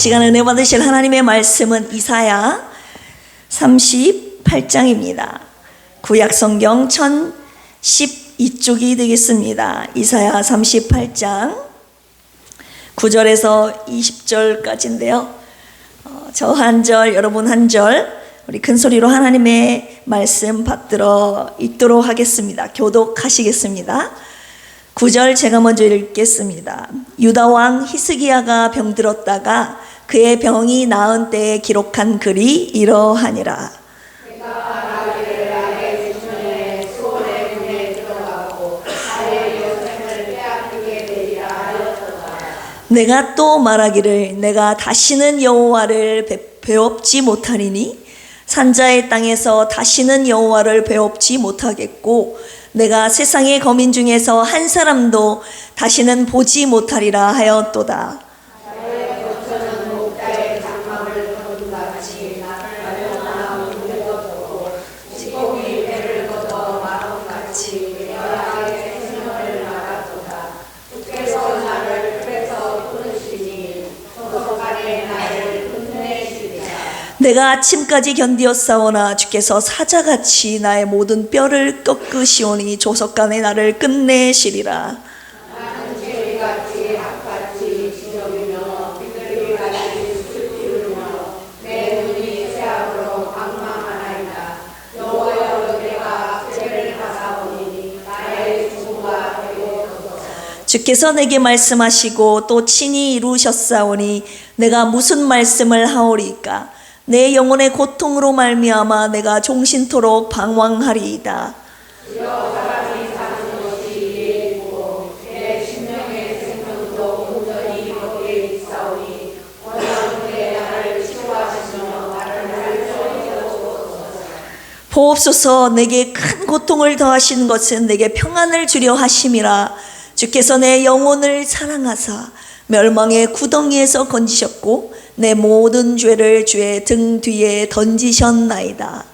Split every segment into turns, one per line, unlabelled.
시간 은혜 받으실 하나님의 말씀은 이사야 38장입니다. 구약성경 1012쪽이 되겠습니다. 이사야 38장 9절에서 20절까지인데요. 저 한 절, 여러분 한 절, 우리 큰 소리로 하나님의 말씀 받들어 읽도록 하겠습니다. 교독하시겠습니다. 9절 제가 먼저 읽겠습니다. 유다 왕 히스기야가 병들었다가 그의 병이 나은 때에 기록한 글이 이러하니라. 내가 또 말하기를 내가 다시는 여호와를 배웁지 못하리니 산자의 땅에서 다시는 여호와를 배웁지 못하겠고 내가 세상의 거민 중에서 한 사람도 다시는 보지 못하리라 하였도다. 내가 아침까지 견디었사오나 주께서 사자같이 나의 모든 뼈를 꺾으시오니 조석간에 나를 끝내시리라. 나는 죄같이 악같이 지저귀며 비둘기같이 숲이르며 내 눈이 쇠악으로 방망하나이다. 여호와여 내가 죄를 하사오니 나의 죽음과 되옵소서. 주께서 내게 말씀하시고 또 친히 이루셨사오니 내가 무슨 말씀을 하오리까. 내 영혼의 고통으로 말미암아 내가 종신토록 방황하리이다. 사람이 사는 것이 이해이고 내 심령의 생명도 온전히 거기에 있사오니 원하오되 나를 치료하시며 나를 살려주옵소서. 보옵소서. 내게 큰 고통을 더하신 것은 내게 평안을 주려 하심이라. 주께서 내 영혼을 사랑하사 멸망의 구덩이에서 건지셨고 내 모든 죄를 주의 등 뒤에 던지셨나이다.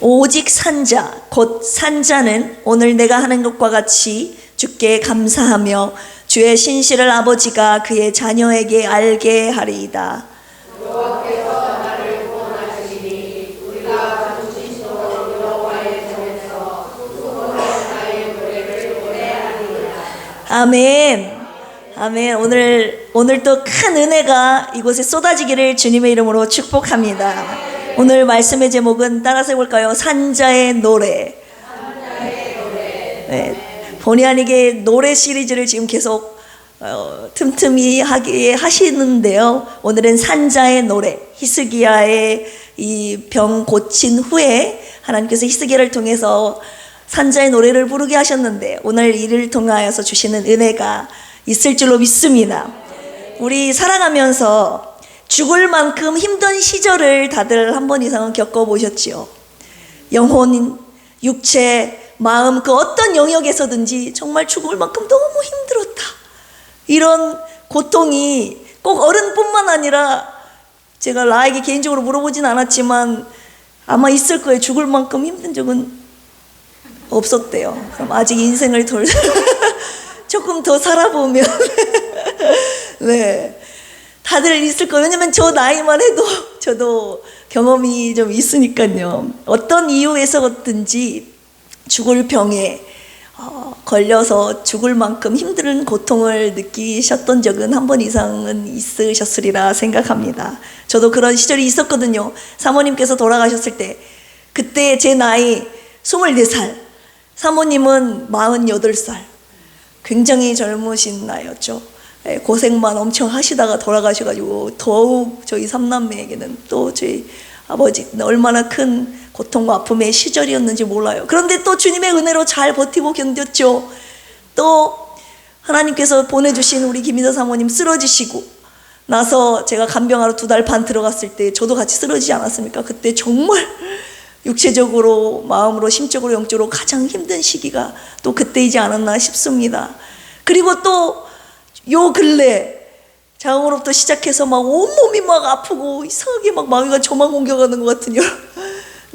오직 산자 곧 산자는 오늘 내가 하는 것과 같이 주께 감사하며 주의 신실을 아버지가 그의 자녀에게 알게 하리이다. 아멘. 아멘. 오늘 또 큰 은혜가 이곳에 쏟아지기를 주님의 이름으로 축복합니다. 오늘 말씀의 제목은 따라서 해볼까요? 산자의 노래. 네, 본의 아니게 노래 시리즈를 지금 계속 틈틈이 하시는데요. 오늘은 산자의 노래. 히스기야의 이 병 고친 후에 하나님께서 히스기야를 통해서 산자의 노래를 부르게 하셨는데 오늘 이를 통하여서 주시는 은혜가 있을 줄로 믿습니다. 우리 살아가면서 죽을 만큼 힘든 시절을 다들 한 번 이상은 겪어보셨지요. 영혼, 육체, 마음 그 어떤 영역에서든지 정말 죽을 만큼 너무 힘들었다. 이런 고통이 꼭 어른뿐만 아니라 제가 나에게 개인적으로 물어보진 않았지만 아마 있을 거예요. 죽을 만큼 힘든 적은 없었대요. 그럼 아직 인생을 조금 더 살아보면 네, 다들 있을 거예요. 왜냐면 저 나이만 해도 저도 경험이 좀 있으니까요. 어떤 이유에서든지 죽을 병에 걸려서 죽을 만큼 힘든 고통을 느끼셨던 적은 한 번 이상은 있으셨으리라 생각합니다. 저도 그런 시절이 있었거든요. 사모님께서 돌아가셨을 때 그때 제 나이 24살, 사모님은 48살, 굉장히 젊으신 나이였죠. 고생만 엄청 하시다가 돌아가셔가지고 더욱 저희 삼남매에게는 또 저희 아버지는 얼마나 큰 고통과 아픔의 시절이었는지 몰라요. 그런데 또 주님의 은혜로 잘 버티고 견뎠죠. 또 하나님께서 보내주신 우리 김인서 사모님 쓰러지시고 나서 제가 간병하러 2달 반 들어갔을 때 저도 같이 쓰러지지 않았습니까? 그때 정말 육체적으로, 마음으로, 심적으로, 영적으로 가장 힘든 시기가 또 그때이지 않았나 싶습니다. 그리고 또 요 근래 장으로부터 시작해서 막 온몸이 막 아프고 이상하게 막 마귀가 저만 공격하는 것 같은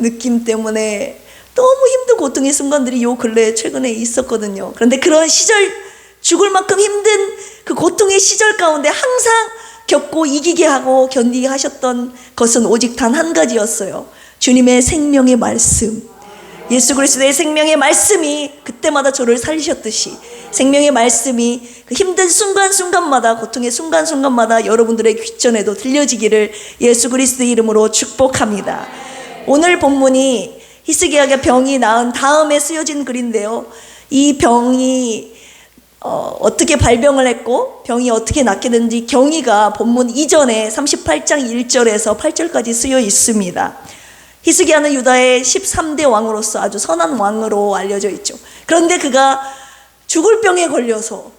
느낌 때문에 너무 힘든 고통의 순간들이 요 근래 최근에 있었거든요. 그런데 그런 시절, 죽을 만큼 힘든 그 고통의 시절 가운데 항상 겪고 이기게 하고 견디게 하셨던 것은 오직 단 한 가지였어요. 주님의 생명의 말씀, 예수 그리스도의 생명의 말씀이 그때마다 저를 살리셨듯이 생명의 말씀이 그 힘든 순간순간마다, 고통의 순간순간마다 여러분들의 귀전에도 들려지기를 예수 그리스도의 이름으로 축복합니다. 오늘 본문이 히스기야가 병이 나은 다음에 쓰여진 글인데요, 이 병이 어떻게 발병을 했고 병이 어떻게 낫게 된지 경위가 본문 이전에 38장 1절에서 8절까지 쓰여 있습니다. 히스기야는 유다의 13대 왕으로서 아주 선한 왕으로 알려져 있죠. 그런데 그가 죽을 병에 걸려서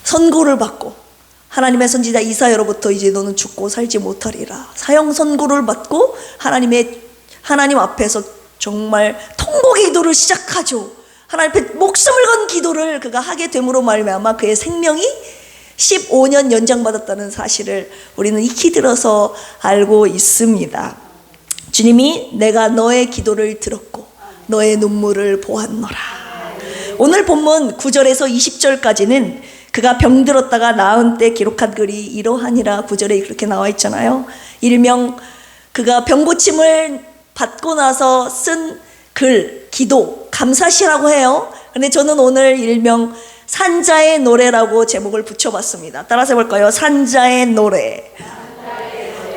선고를 받고, 하나님의 선지자 이사야로부터 이제 너는 죽고 살지 못하리라 사형 선고를 받고 하나님 앞에서 정말 통곡의 기도를 시작하죠. 하나님 앞에 목숨을 건 기도를 그가 하게 됨으로 말미암아 그의 생명이 15년 연장받았다는 사실을 우리는 익히 들어서 알고 있습니다. 주님이 내가 너의 기도를 들었고 너의 눈물을 보았노라. 오늘 본문 9절에서 20절까지는 그가 병들었다가 나은 때 기록한 글이 이러하니라. 9절에 그렇게 나와 있잖아요. 일명 그가 병고침을 받고 나서 쓴 글, 기도, 감사시라고 해요. 근데 저는 오늘 일명 산자의 노래라고 제목을 붙여봤습니다. 따라서 해볼까요? 산자의 노래.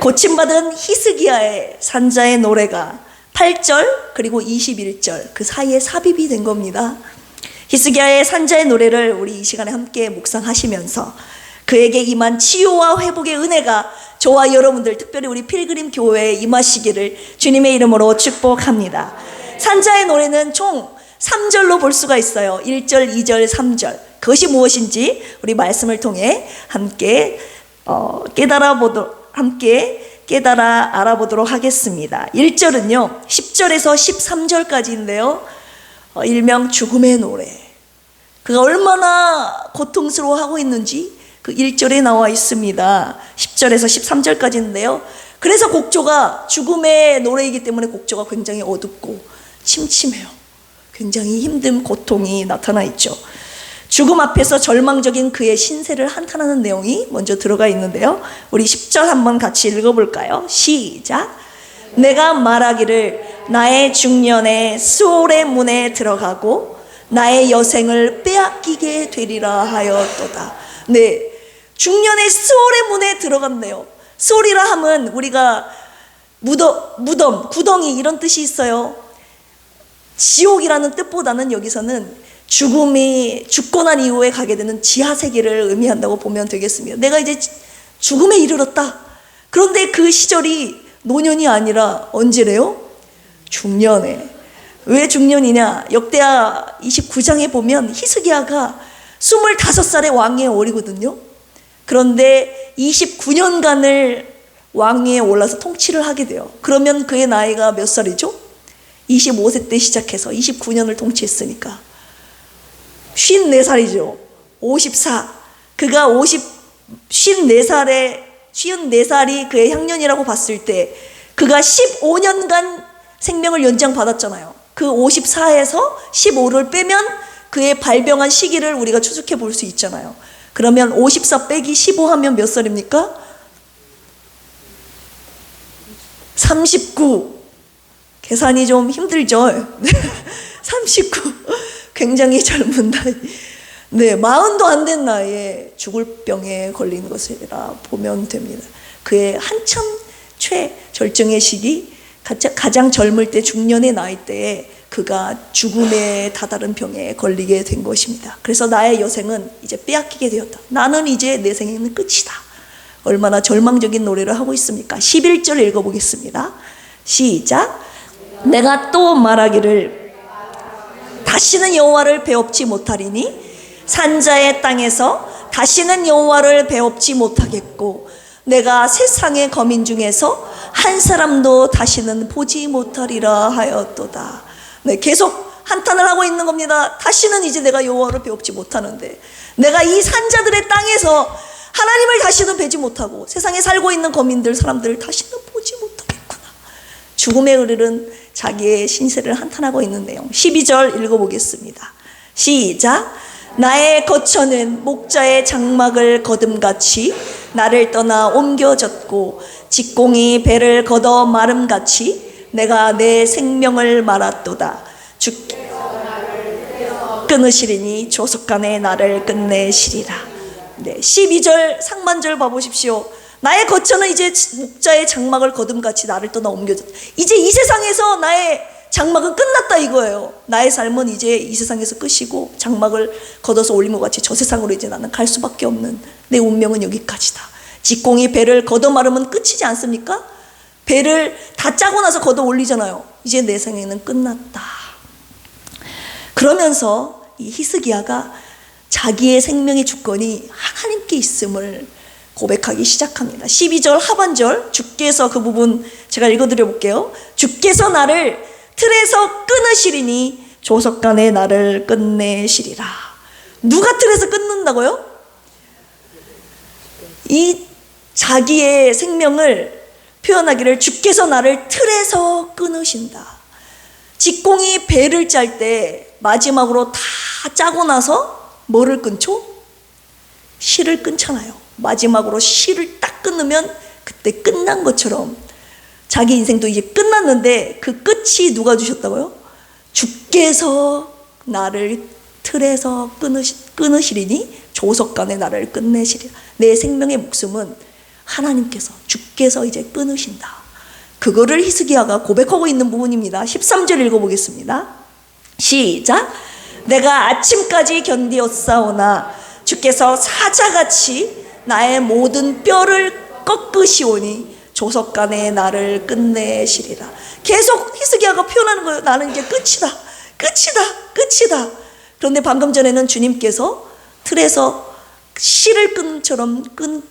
고침받은 히스기야의 산자의 노래가 8절 그리고 21절 그 사이에 삽입이 된 겁니다. 히스기야의 산자의 노래를 우리 이 시간에 함께 묵상하시면서 그에게 임한 치유와 회복의 은혜가 저와 여러분들, 특별히 우리 필그림 교회에 임하시기를 주님의 이름으로 축복합니다. 산자의 노래는 총 3절로 볼 수가 있어요. 1절, 2절, 3절. 그것이 무엇인지 우리 말씀을 통해 함께 깨달아 알아보도록 하겠습니다. 1절은요 10절에서 13절까지인데요 일명 죽음의 노래. 그가 얼마나 고통스러워하고 있는지 그 1절에 나와 있습니다. 10절에서 13절까지인데요 그래서 곡조가 죽음의 노래이기 때문에 곡조가 굉장히 어둡고 침침해요. 굉장히 힘든 고통이 나타나 있죠. 죽음 앞에서 절망적인 그의 신세를 한탄하는 내용이 먼저 들어가 있는데요 우리 10절 한번 같이 읽어볼까요? 시작. 내가 말하기를 나의 중년에 수올의 문에 들어가고 나의 여생을 빼앗기게 되리라 하였도다. 네, 중년의 수올의 문에 들어갔네요. 수올이라 함은 우리가 무덤, 구덩이 이런 뜻이 있어요. 지옥이라는 뜻보다는 여기서는 죽고 난 이후에 가게 되는 지하세계를 의미한다고 보면 되겠습니다. 내가 이제 죽음에 이르렀다. 그런데 그 시절이 노년이 아니라 언제래요? 중년에. 왜 중년이냐? 역대하 29장에 보면 히스기야가 25살의 왕위에 오르거든요. 그런데 29년간을 왕위에 올라서 통치를 하게 돼요. 그러면 그의 나이가 몇 살이죠? 25세 때 시작해서 29년을 통치했으니까 54살이죠. 54. 그가 54살이 그의 향년이라고 봤을 때 그가 15년간 생명을 연장받았잖아요. 그 54에서 15를 빼면 그의 발병한 시기를 우리가 추측해 볼 수 있잖아요. 그러면 54 빼기 15 하면 몇 살입니까? 39. 계산이 좀 힘들죠? 39. 굉장히 젊은 나이. 네, 40도 안 된 나이에 죽을 병에 걸린 것이라 보면 됩니다. 그의 한참 최절정의 시기, 가장 젊을 때 중년의 나이 때에 그가 죽음에 다다른 병에 걸리게 된 것입니다. 그래서 나의 여생은 이제 빼앗기게 되었다. 나는 이제 내 생애는 끝이다. 얼마나 절망적인 노래를 하고 있습니까? 11절 읽어보겠습니다. 시작. 내가 또 말하기를 다시는 여호와를 배웁지 못하리니 산자의 땅에서 다시는 여호와를 배웁지 못하겠고 내가 세상의 거민 중에서 한 사람도 다시는 보지 못하리라 하였도다. 네, 계속 한탄을 하고 있는 겁니다. 다시는 이제 내가 여호와를 배웁지 못하는데 내가 이 산자들의 땅에서 하나님을 다시는 뵈지 못하고 세상에 살고 있는 거민들 사람들을 다시는 보지 못하겠구나. 죽음에 이르는 자기의 신세를 한탄하고 있는 내용. 12절 읽어보겠습니다. 시작. 나의 거처는 목자의 장막을 거둠같이 나를 떠나 옮겨졌고 직공이 배를 걷어 마름같이 내가 내 생명을 말았도다. 주께서 나를 끊으시리니 조속간에 나를 끝내시리라. 네, 12절 상반절 봐보십시오. 나의 거처는 이제 목자의 장막을 거둠같이 나를 떠나 옮겨졌다. 이제 이 세상에서 나의 장막은 끝났다 이거예요. 나의 삶은 이제 이 세상에서 끝이고 장막을 걷어서 올린 것 같이 저 세상으로 이제 나는 갈 수밖에 없는 내 운명은 여기까지다. 직공이 배를 걷어 마르면 끝이지 않습니까? 배를 다 짜고 나서 걷어 올리잖아요. 이제 내 생애는 끝났다. 그러면서 이 히스기야가 자기의 생명의 주권이 하나님께 있음을 고백하기 시작합니다. 12절 하반절 주께서 그 부분 제가 읽어드려 볼게요. 주께서 나를 틀에서 끊으시리니 조속간에 나를 끝내시리라. 누가 틀에서 끊는다고요? 이 자기의 생명을 표현하기를 주께서 나를 틀에서 끊으신다. 직공이 배를 짤 때 마지막으로 다 짜고 나서 뭐를 끊죠? 실을 끊잖아요. 마지막으로 실을 딱 끊으면 그때 끝난 것처럼 자기 인생도 이제 끝났는데 그 끝이 누가 주셨다고요? 주께서 나를 틀에서 끊으시리니 조속간에 나를 끝내시리라. 내 생명의 목숨은 하나님께서 주께서 이제 끊으신다. 그거를 히스기야가 고백하고 있는 부분입니다. 13절 읽어보겠습니다. 시작. 내가 아침까지 견디었사오나 주께서 사자같이 나의 모든 뼈를 꺾으시오니 조속간에 나를 끝내시리라. 계속 히스기야가 표현하는 거예요. 나는 이제 끝이다. 끝이다. 그런데 방금 전에는 주님께서 틀에서 실을 끈처럼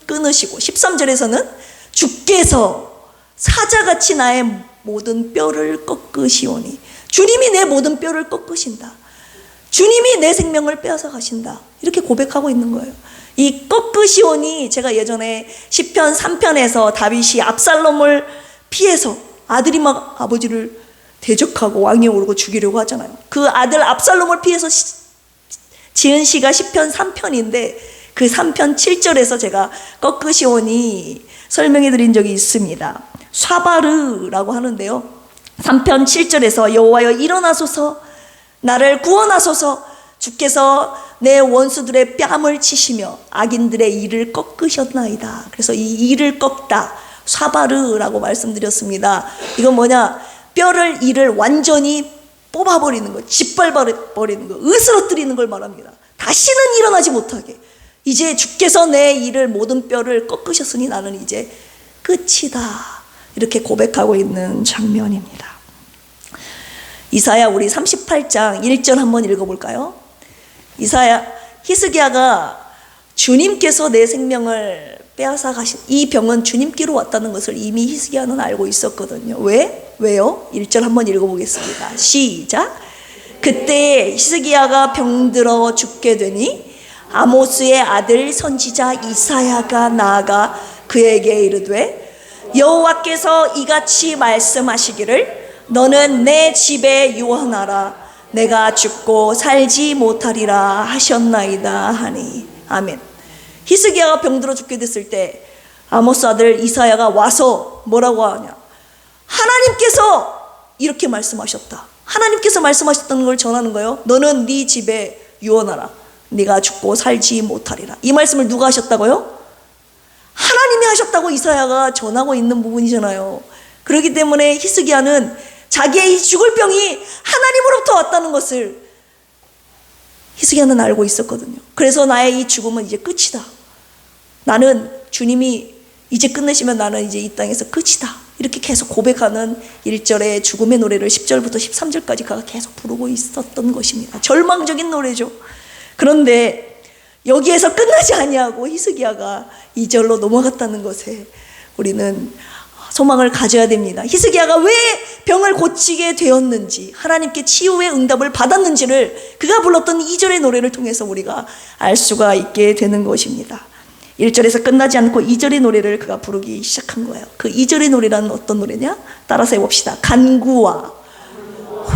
끊으시고 13절에서는 주께서 사자같이 나의 모든 뼈를 꺾으시오니 주님이 내 모든 뼈를 꺾으신다. 주님이 내 생명을 빼앗아 가신다. 이렇게 고백하고 있는 거예요. 이 꺾으시오니 제가 예전에 시편 3편에서 다윗이 압살롬을 피해서 아들이 막 아버지를 대적하고 왕위에 오르고 죽이려고 하잖아요. 그 아들 압살롬을 피해서 지은 시가 시편 3편인데 그 3편 7절에서 제가 꺾으시오니 설명해 드린 적이 있습니다. 샤바르라고 하는데요. 3편 7절에서 여호와여 일어나소서 나를 구원하소서 주께서 내 원수들의 뺨을 치시며 악인들의 이를 꺾으셨나이다. 그래서 이 이를 꺾다 샤바르라고 말씀드렸습니다. 이건 뭐냐? 뼈를 이를 완전히 뽑아버리는 거, 짓밟아버리는 거, 으스러뜨리는 걸 말합니다. 다시는 일어나지 못하게. 이제 주께서 내 이를 모든 뼈를 꺾으셨으니 나는 이제 끝이다. 이렇게 고백하고 있는 장면입니다. 이사야 우리 38장 1절 한번 읽어볼까요? 히스기야가 주님께서 내 생명을 빼앗아 가신 이 병은 주님께로 왔다는 것을 이미 히스기야는 알고 있었거든요. 왜요? 1절 한번 읽어보겠습니다. 시작. 그때 히스기야가 병들어 죽게 되니 아모스의 아들 선지자 이사야가 나아가 그에게 이르되 여호와께서 이같이 말씀하시기를 너는 내 집에 유언하라. 내가 죽고 살지 못하리라 하셨나이다 하니. 아멘. 히스기야가 병들어 죽게 됐을 때 아모스 아들 이사야가 와서 뭐라고 하냐? 하나님께서 이렇게 말씀하셨다. 하나님께서 말씀하셨다는 걸 전하는 거예요. 너는 네 집에 유언하라. 네가 죽고 살지 못하리라. 이 말씀을 누가 하셨다고요? 하나님이 하셨다고 이사야가 전하고 있는 부분이잖아요. 그렇기 때문에 히스기야는 자기의 이 죽을 병이 하나님으로부터 왔다는 것을 히스기야는 알고 있었거든요. 그래서 나의 이 죽음은 이제 끝이다. 나는 주님이 이제 끝내시면 나는 이제 이 땅에서 끝이다. 이렇게 계속 고백하는 1절의 죽음의 노래를 10절부터 13절까지 그가 계속 부르고 있었던 것입니다. 절망적인 노래죠. 그런데 여기에서 끝나지 아니하고 히스기야가 2절로 넘어갔다는 것에 우리는 소망을 가져야 됩니다. 히스기야가 왜 병을 고치게 되었는지, 하나님께 치유의 응답을 받았는지를 그가 불렀던 2절의 노래를 통해서 우리가 알 수가 있게 되는 것입니다. 1절에서 끝나지 않고 2절의 노래를 그가 부르기 시작한 거예요. 그 2절의 노래라는 어떤 노래냐? 따라서 해봅시다. 간구와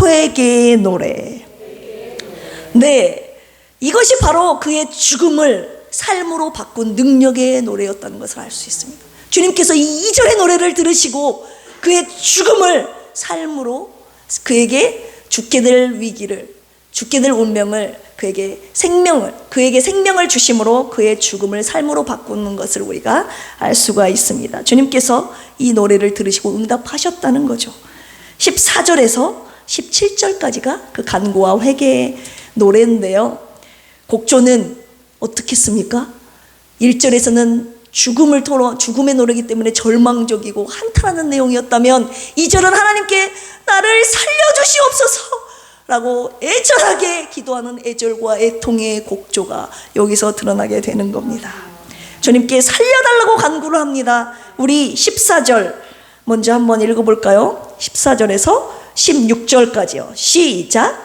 회개의 노래. 네, 이것이 바로 그의 죽음을 삶으로 바꾼 능력의 노래였다는 것을 알 수 있습니다. 주님께서 이 2절의 노래를 들으시고 그의 죽음을 삶으로, 그에게 죽게 될 위기를, 죽게 될 운명을, 그에게 생명을 주심으로 그의 죽음을 삶으로 바꾸는 것을 우리가 알 수가 있습니다. 주님께서 이 노래를 들으시고 응답하셨다는 거죠. 14절에서 17절까지가 그 간구와 회개의 노래인데요, 곡조는 어떻게 씁니까? 1절에서는 죽음의 노래이기 때문에 절망적이고 한탄하는 내용이었다면 2절은 하나님께 나를 살려주시옵소서 라고 애절하게 기도하는 애절과 애통의 곡조가 여기서 드러나게 되는 겁니다. 주님께 살려달라고 간구를 합니다. 우리 14절 먼저 한번 읽어볼까요? 14절에서 16절까지요. 시작.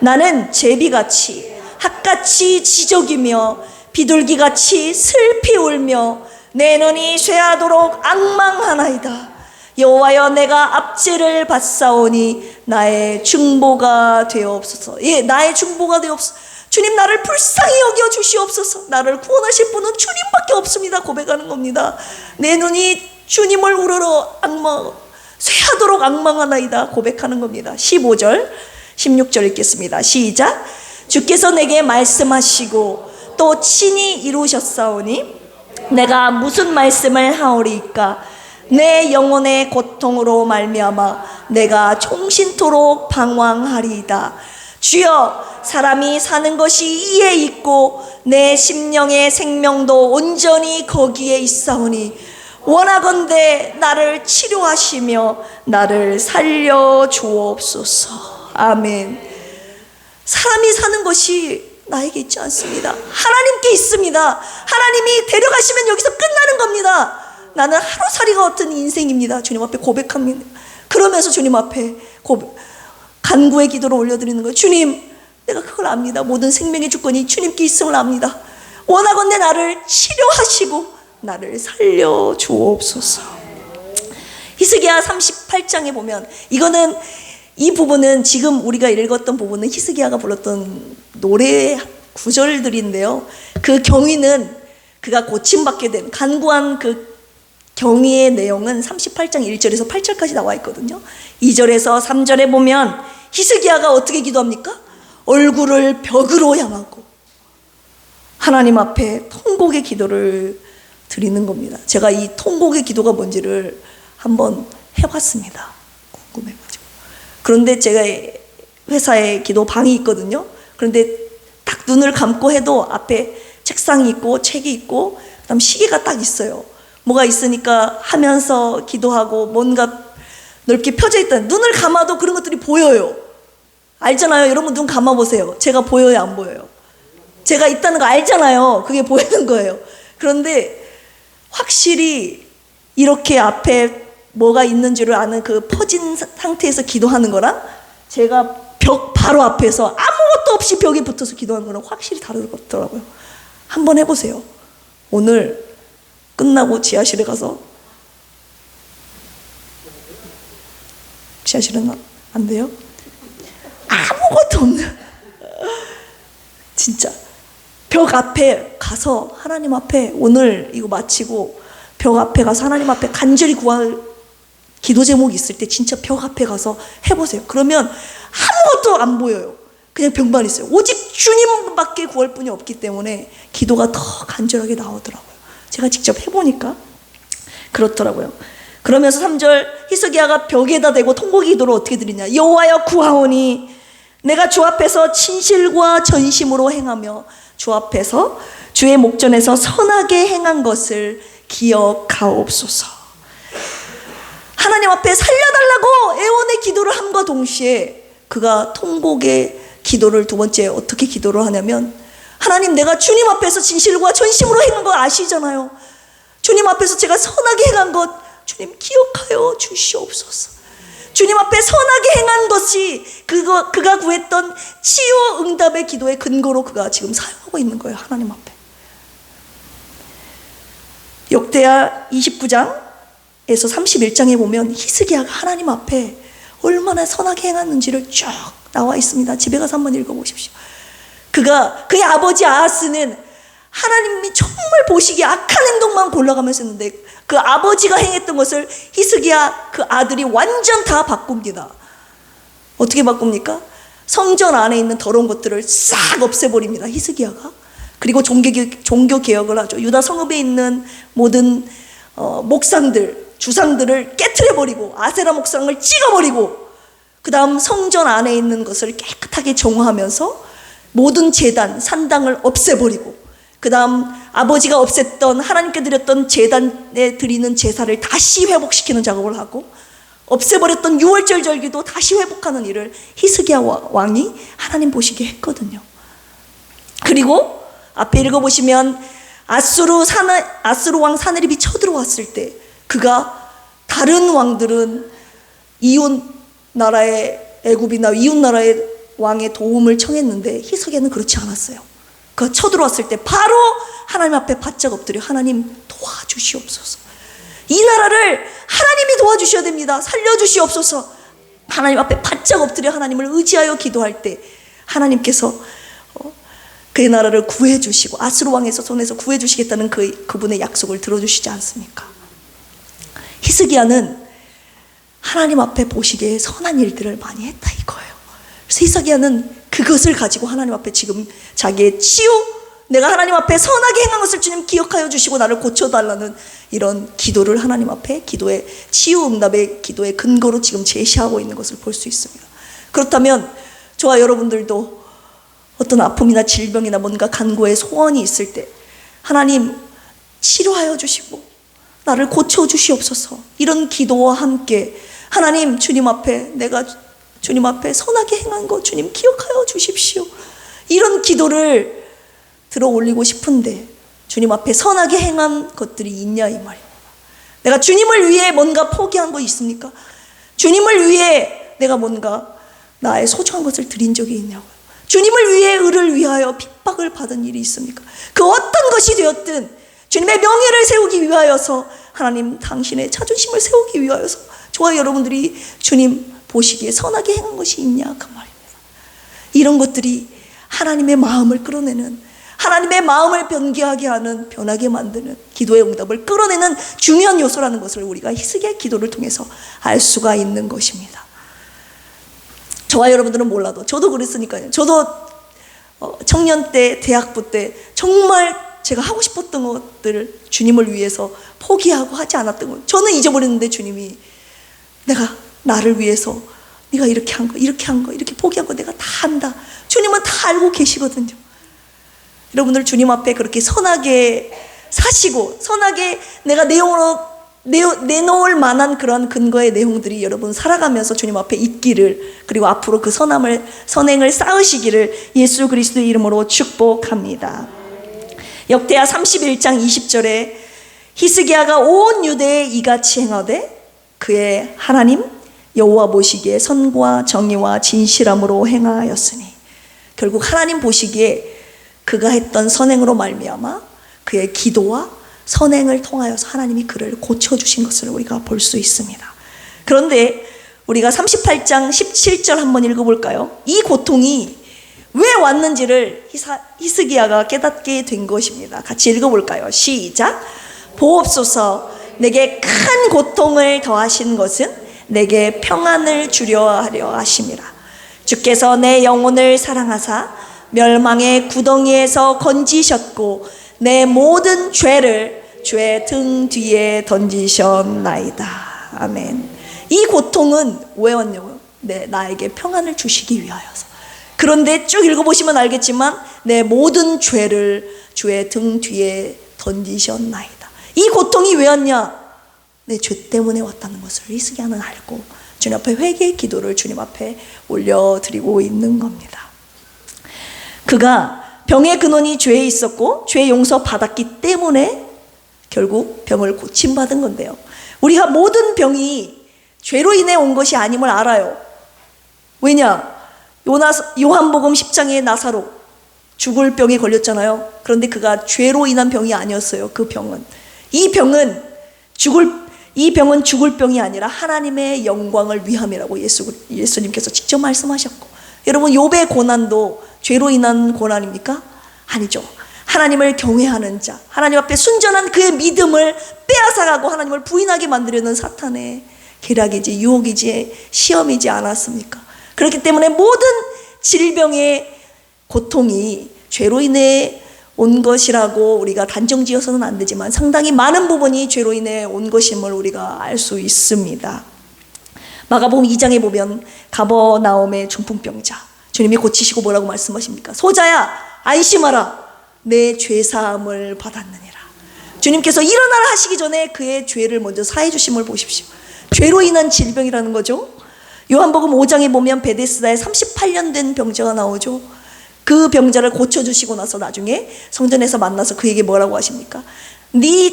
나는 제비같이 핫같이 지저귀며 비둘기같이 슬피 울며 내 눈이 쇠하도록 앙망하나이다. 여호와여, 내가 압제를 받사오니 나의 중보가 되옵소서. 예, 나의 중보가 되옵소서. 주님, 나를 불쌍히 여겨 주시옵소서. 나를 구원하실 분은 주님밖에 없습니다 고백하는 겁니다. 내 눈이 주님을 우러러 쇠하도록 앙망하나이다 고백하는 겁니다. 15절 16절 읽겠습니다. 시작. 주께서 내게 말씀하시고 또 친히 이루셨사오니 내가 무슨 말씀을 하오리이까. 내 영혼의 고통으로 말미암아 내가 종신토록 방황하리이다. 주여, 사람이 사는 것이 이에 있고 내 심령의 생명도 온전히 거기에 있사오니 원하건대 나를 치료하시며 나를 살려 주옵소서. 아멘. 사람이 사는 것이 나에게 있지 않습니다. 하나님께 있습니다. 하나님이 데려가시면 여기서 끝나는 겁니다. 나는 하루살이가 같은 인생입니다. 주님 앞에 고백합니다. 그러면서 주님 앞에 간구의 기도를 올려드리는 거예요. 주님, 내가 그걸 압니다. 모든 생명의 주권이 주님께 있음을 압니다. 원하건대 나를 치료하시고 나를 살려 주옵소서. 히스기야 38장에 보면, 이 부분은 지금 우리가 읽었던 부분은 히스기야가 불렀던 노래 구절들인데요, 그 경위는 그가 고침받게 된 간구한 그 경위의 내용은 38장 1절에서 8절까지 나와 있거든요. 2절에서 3절에 보면 히스기야가 어떻게 기도합니까? 얼굴을 벽으로 향하고 하나님 앞에 통곡의 기도를 드리는 겁니다. 제가 이 통곡의 기도가 뭔지를 한번 해봤습니다. 궁금해가지고. 그런데 제가 회사에 기도방이 있거든요. 그런데 딱 눈을 감고 해도 앞에 책상이 있고 책이 있고 그다음 시계가 딱 있어요. 뭐가 있으니까 하면서 기도하고 뭔가 넓게 펴져 있다. 눈을 감아도 그런 것들이 보여요. 알잖아요. 여러분 눈 감아보세요. 제가 보여요, 안 보여요? 제가 있다는 거 알잖아요. 그게 보이는 거예요. 그런데 확실히 이렇게 앞에 뭐가 있는 줄을 아는 그 퍼진 상태에서 기도하는 거랑 제가 벽 바로 앞에서 아무것도 없이 벽에 붙어서 기도하는 거랑 확실히 다르더라고요. 한번 해보세요. 오늘 끝나고 지하실에 가서, 지하실은 안 돼요? 아무것도 없는, 진짜 벽 앞에 가서 하나님 앞에 오늘 이거 마치고 벽 앞에 가서 하나님 앞에 간절히 구할 기도 제목이 있을 때 진짜 벽 앞에 가서 해보세요. 그러면 아무것도 안 보여요. 그냥 벽만 있어요. 오직 주님밖에 구할 분이 없기 때문에 기도가 더 간절하게 나오더라고요. 제가 직접 해보니까 그렇더라고요. 그러면서 3절 히스기야가 벽에다 대고 통곡 기도를 어떻게 드리냐. 여호와여, 구하오니 내가 주 앞에서 진실과 전심으로 행하며 주 앞에서 주의 목전에서 선하게 행한 것을 기억하옵소서. 하나님 앞에 살려달라고 애원의 기도를 함과 동시에 그가 통곡의 기도를 두 번째 어떻게 기도를 하냐면, 하나님, 내가 주님 앞에서 진실과 전심으로 행한 거 아시잖아요. 주님 앞에서 제가 선하게 행한 것 주님 기억하여 주시옵소서. 주님 앞에 선하게 행한 것이 그가 구했던 치유 응답의 기도의 근거로 그가 지금 사용하고 있는 거예요. 하나님 앞에. 역대하 29장에서 31장에 보면 히스기야가 하나님 앞에 얼마나 선하게 행하는지를 쭉 나와 있습니다. 집에 가서 한번 읽어보십시오. 그의 아버지 아하스는 하나님이 정말 보시기에 악한 행동만 골라가면서 했는데 그 아버지가 행했던 것을 히스기야 그 아들이 완전 다 바꿉니다. 어떻게 바꿉니까? 성전 안에 있는 더러운 것들을 싹 없애버립니다. 히스기야가. 그리고 종교 개혁을 하죠. 유다 성읍에 있는 모든 목상들, 주상들을 깨트려버리고 아세라 목상을 찍어버리고 그 다음 성전 안에 있는 것을 깨끗하게 정화하면서 모든 제단, 산당을 없애버리고 그 다음 아버지가 없앴던 하나님께 드렸던 제단에 드리는 제사를 다시 회복시키는 작업을 하고 없애버렸던 유월절 절기도 다시 회복하는 일을 히스기야 왕이 하나님 보시기에 했거든요. 그리고 앞에 읽어보시면 아수르 왕 사네립이 쳐들어왔을 때 그가 다른 왕들은 이웃 나라의 애굽이나 이웃 나라의 왕의 도움을 청했는데 히스기야는 그렇지 않았어요. 그가 쳐들어왔을 때 바로 하나님 앞에 바짝 엎드려 하나님 도와주시옵소서. 이 나라를 하나님이 도와주셔야 됩니다. 살려주시옵소서. 하나님 앞에 바짝 엎드려 하나님을 의지하여 기도할 때 하나님께서 그의 나라를 구해주시고 아수르 왕의 손에서 구해주시겠다는 그분의 약속을 들어주시지 않습니까? 히스기야는 하나님 앞에 보시기에 선한 일들을 많이 했다 이거예요. 그래서 히스기야는 그것을 가지고 하나님 앞에 지금 자기의 치유, 내가 하나님 앞에 선하게 행한 것을 주님 기억하여 주시고 나를 고쳐달라는 이런 기도를 하나님 앞에 기도의 치유 응답의 기도의 근거로 지금 제시하고 있는 것을 볼 수 있습니다. 그렇다면 저와 여러분들도 어떤 아픔이나 질병이나 뭔가 간구의 소원이 있을 때 하나님 치료하여 주시고 나를 고쳐 주시옵소서, 이런 기도와 함께 하나님 주님 앞에 내가 주님 앞에 선하게 행한 것 주님 기억하여 주십시오, 이런 기도를 들어 올리고 싶은데 주님 앞에 선하게 행한 것들이 있냐 이 말입니다. 내가 주님을 위해 뭔가 포기한 거 있습니까? 주님을 위해 내가 뭔가 나의 소중한 것을 드린 적이 있냐고요. 주님을 위해 의를 위하여 핍박을 받은 일이 있습니까? 그 어떤 것이 되었든 주님의 명예를 세우기 위하여서 하나님 당신의 자존심을 세우기 위하여서 저와 여러분들이 주님 보시기에 선하게 행한 것이 있냐 그 말입니다. 이런 것들이 하나님의 마음을 끌어내는, 하나님의 마음을 변개하게 하는, 변하게 만드는 기도의 응답을 끌어내는 중요한 요소라는 것을 우리가 히스기야의 기도를 통해서 알 수가 있는 것입니다. 저와 여러분들은 몰라도 저도 그랬으니까요. 저도 청년 때, 대학부 때 정말 제가 하고 싶었던 것들을 주님을 위해서 포기하고 하지 않았던 것, 저는 잊어버렸는데 주님이 내가 나를 위해서 네가 이렇게 한 거, 이렇게 한 거, 이렇게 포기한 거 내가 다 한다. 주님은 다 알고 계시거든요. 여러분들 주님 앞에 그렇게 선하게 사시고 선하게 내가 내놓을 만한 그런 근거의 내용들이 여러분 살아가면서 주님 앞에 있기를, 그리고 앞으로 그 선행을 쌓으시기를 예수 그리스도의 이름으로 축복합니다. 역대하 31장 20절에 히스기야가 온 유대에 이같이 행하되 그의 하나님 여호와 보시기에 선과 정의와 진실함으로 행하였으니, 결국 하나님 보시기에 그가 했던 선행으로 말미암아 그의 기도와 선행을 통하여서 하나님이 그를 고쳐주신 것을 우리가 볼 수 있습니다. 그런데 우리가 38장 17절 한번 읽어볼까요? 이 고통이 왜 왔는지를 히스기야가 깨닫게 된 것입니다. 같이 읽어볼까요? 시작. 보옵소서, 내게 큰 고통을 더하신 것은 내게 평안을 주려 하려 하심이라. 주께서 내 영혼을 사랑하사 멸망의 구덩이에서 건지셨고 내 모든 죄를 주의 등 뒤에 던지셨나이다. 아멘. 이 고통은 왜 왔냐고요? 나에게 평안을 주시기 위하여서. 그런데 쭉 읽어보시면 알겠지만 내 모든 죄를 주의 등 뒤에 던지셨나이다. 이 고통이 왜 왔냐? 내 죄 때문에 왔다는 것을 히스기야는 알고 주님 앞에 회개의 기도를 주님 앞에 올려드리고 있는 겁니다. 그가 병의 근원이 죄에 있었고 죄 용서 받았기 때문에 결국 병을 고침받은 건데요, 우리가 모든 병이 죄로 인해 온 것이 아님을 알아요. 왜냐? 요한복음 10장의 나사로 죽을 병에 걸렸잖아요. 그런데 그가 죄로 인한 병이 아니었어요. 그 병은 이 병은 죽을 병이 아니라 하나님의 영광을 위함이라고 예수님께서 직접 말씀하셨고, 여러분 욥의 고난도 죄로 인한 고난입니까? 아니죠. 하나님을 경외하는 자, 하나님 앞에 순전한 그의 믿음을 빼앗아가고 하나님을 부인하게 만들려는 사탄의 계략이지, 유혹이지, 시험이지 않았습니까? 그렇기 때문에 모든 질병의 고통이 죄로 인해 온 것이라고 우리가 단정지어서는 안 되지만 상당히 많은 부분이 죄로 인해 온 것임을 우리가 알 수 있습니다. 마가복음 2장에 보면 가버나움의 중풍병자, 주님이 고치시고 뭐라고 말씀하십니까? 소자야 안심하라, 내 죄사함을 받았느니라. 주님께서 일어나라 하시기 전에 그의 죄를 먼저 사해 주심을 보십시오. 죄로 인한 질병이라는 거죠. 요한복음 5장에 보면 베데스다에 38년 된 병자가 나오죠. 그 병자를 고쳐주시고 나서 나중에 성전에서 만나서 그에게 뭐라고 하십니까? 네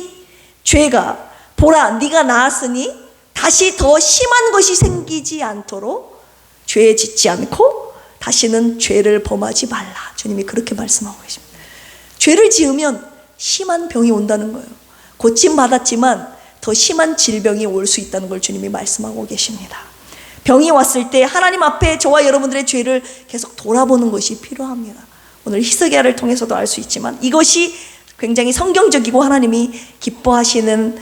죄가 보라, 네가 나았으니 다시 더 심한 것이 생기지 않도록 죄에 짓지 않고 다시는 죄를 범하지 말라. 주님이 그렇게 말씀하고 계십니다. 죄를 지으면 심한 병이 온다는 거예요. 고침받았지만 더 심한 질병이 올 수 있다는 걸 주님이 말씀하고 계십니다. 병이 왔을 때 하나님 앞에 저와 여러분들의 죄를 계속 돌아보는 것이 필요합니다. 오늘 히스기야를 통해서도 알 수 있지만 이것이 굉장히 성경적이고 하나님이 기뻐하시는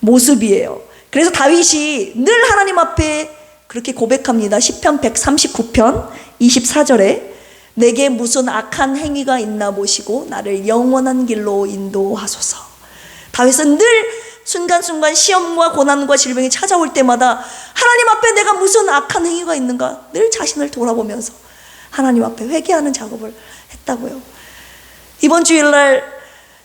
모습이에요. 그래서 다윗이 늘 하나님 앞에 그렇게 고백합니다. 시편 139편 24절에 내게 무슨 악한 행위가 있나 보시고 나를 영원한 길로 인도하소서. 다윗은 늘 순간순간 시험과 고난과 질병이 찾아올 때마다 하나님 앞에 내가 무슨 악한 행위가 있는가 늘 자신을 돌아보면서 하나님 앞에 회개하는 작업을 했다고요. 이번 주일날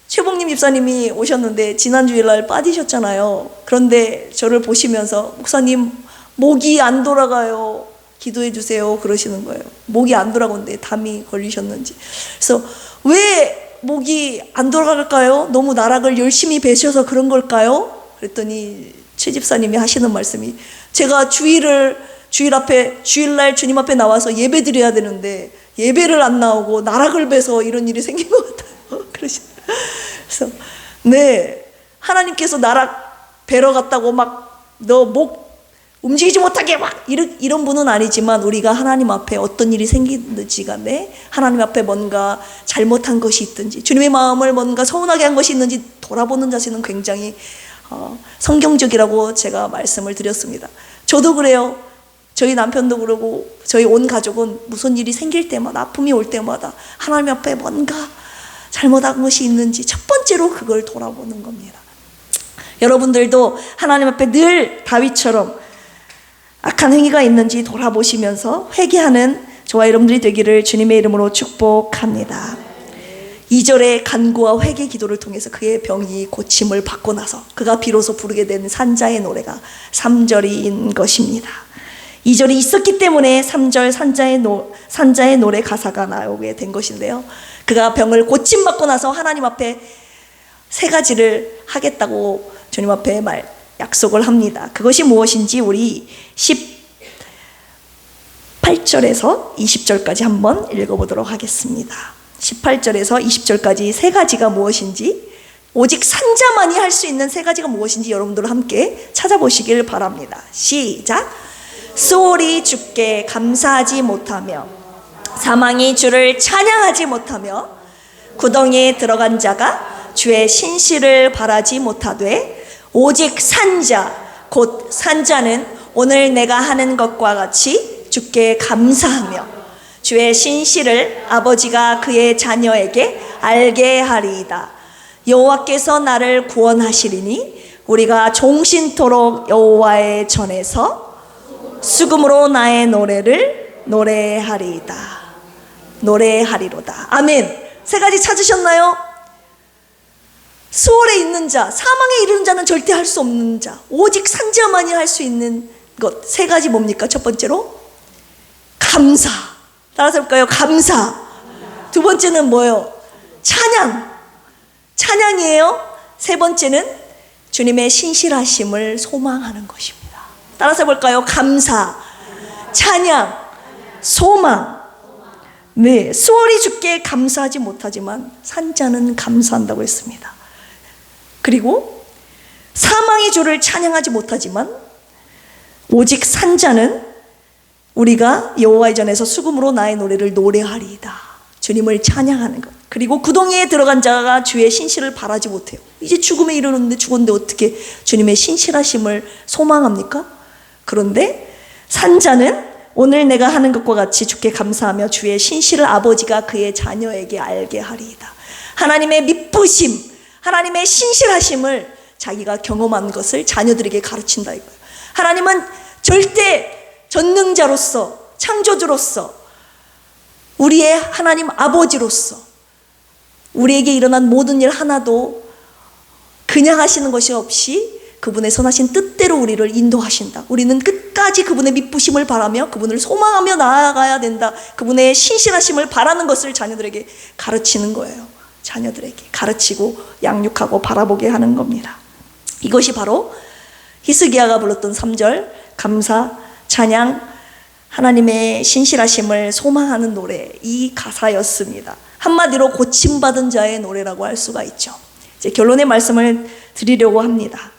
최봉님 집사님이 오셨는데 지난 주일날 빠지셨잖아요. 그런데 저를 보시면서 목사님 목이 안 돌아가요, 기도해 주세요 그러시는 거예요. 목이 안 돌아가는데 담이 걸리셨는지. 그래서 왜 목이 안 돌아갈까요? 너무 나락을 열심히 베셔서 그런 걸까요? 그랬더니 최 집사님이 하시는 말씀이, 제가 주일날 주일날 주님 앞에 나와서 예배 드려야 되는데 예배를 안 나오고 나락을 베서 이런 일이 생긴 것 같아요. 그래서 네, 하나님께서 나락 베러 갔다고 막 너 목 움직이지 못하게 막 이런 분은 아니지만 우리가 하나님 앞에 어떤 일이 생기든지 간에 하나님 앞에 뭔가 잘못한 것이 있든지 주님의 마음을 뭔가 서운하게 한 것이 있는지 돌아보는 자세는 굉장히 성경적이라고 제가 말씀을 드렸습니다. 저도 그래요. 저희 남편도 그러고 저희 온 가족은 무슨 일이 생길 때마다, 아픔이 올 때마다 하나님 앞에 뭔가 잘못한 것이 있는지 첫 번째로 그걸 돌아보는 겁니다. 여러분들도 하나님 앞에 늘 다윗처럼 악한 행위가 있는지 돌아보시면서 회개하는 저와 여러분들이 되기를 주님의 이름으로 축복합니다. 2절의 간구와 회개 기도를 통해서 그의 병이 고침을 받고 나서 그가 비로소 부르게 된 산자의 노래가 3절인 것입니다. 2절이 있었기 때문에 3절 산자의 노래 가사가 나오게 된 것인데요. 그가 병을 고침받고 나서 하나님 앞에 세 가지를 하겠다고 주님 앞에 약속을 합니다. 그것이 무엇인지 우리 18절에서 20절까지 한번 읽어보도록 하겠습니다. 18절에서 20절까지 세 가지가 무엇인지, 오직 산자만이 할 수 있는 세 가지가 무엇인지 여러분들 함께 찾아보시길 바랍니다. 시작. 수월이 주께 감사하지 못하며 사망이 주를 찬양하지 못하며 구덩이에 들어간 자가 주의 신실을 바라지 못하되 오직 산자 곧 산자는 오늘 내가 하는 것과 같이 주께 감사하며 주의 신실을 아버지가 그의 자녀에게 알게 하리이다. 여호와께서 나를 구원하시리니 우리가 종신토록 여호와의 전에서 수금으로 나의 노래를 노래하리이다. 노래하리로다. 아멘. 세 가지 찾으셨나요? 수월에 있는 자, 사망에 이르는 자는 절대 할 수 없는 자, 오직 산자만이 할 수 있는 것 세 가지 뭡니까? 첫 번째로 감사. 따라서 볼까요? 감사. 두 번째는 뭐예요? 찬양. 찬양이에요. 세 번째는 주님의 신실하심을 소망하는 것입니다. 따라서 볼까요? 감사, 찬양, 소망. 네, 수월이 주께 감사하지 못하지만 산자는 감사한다고 했습니다. 그리고 사망의 주를 찬양하지 못하지만 오직 산자는 우리가 여호와의 전에서 수금으로 나의 노래를 노래하리이다. 주님을 찬양하는 것. 그리고 구덩이에 들어간 자가 주의 신실을 바라지 못해요. 이제 죽음에 이르렀는데 죽었는데 어떻게 주님의 신실하심을 소망합니까? 그런데 산자는 오늘 내가 하는 것과 같이 주께 감사하며 주의 신실을 아버지가 그의 자녀에게 알게 하리이다. 하나님의 미쁘심, 하나님의 신실하심을 자기가 경험한 것을 자녀들에게 가르친다 이거예요. 하나님은 절대 전능자로서, 창조주로서, 우리의 하나님 아버지로서 우리에게 일어난 모든 일 하나도 그냥 하시는 것이 없이 그분의 선하신 뜻대로 우리를 인도하신다. 우리는 끝까지 그분의 미쁘심을 바라며 그분을 소망하며 나아가야 된다. 그분의 신실하심을 바라는 것을 자녀들에게 가르치는 거예요. 자녀들에게 가르치고 양육하고 바라보게 하는 겁니다. 이것이 바로 히스기야가 불렀던 3절 감사, 찬양, 하나님의 신실하심을 소망하는 노래, 이 가사였습니다. 한마디로 고침받은 자의 노래라고 할 수가 있죠. 이제 결론의 말씀을 드리려고 합니다.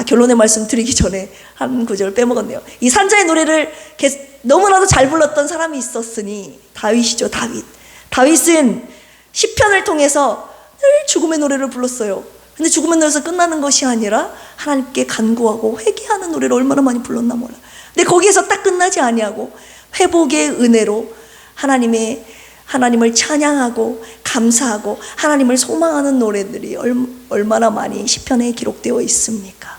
결론의 말씀 드리기 전에 한 구절 빼먹었네요. 이 산자의 노래를 너무나도 잘 불렀던 사람이 있었으니 다윗이죠. 다윗은 시편을 통해서 늘 죽음의 노래를 불렀어요. 근데 죽음의 노래에서 끝나는 것이 아니라 하나님께 간구하고 회개하는 노래를 얼마나 많이 불렀나 몰라. 근데 거기에서 딱 끝나지 아니하고 회복의 은혜로 하나님을 찬양하고 감사하고 하나님을 소망하는 노래들이 얼마나 많이 시편에 기록되어 있습니까?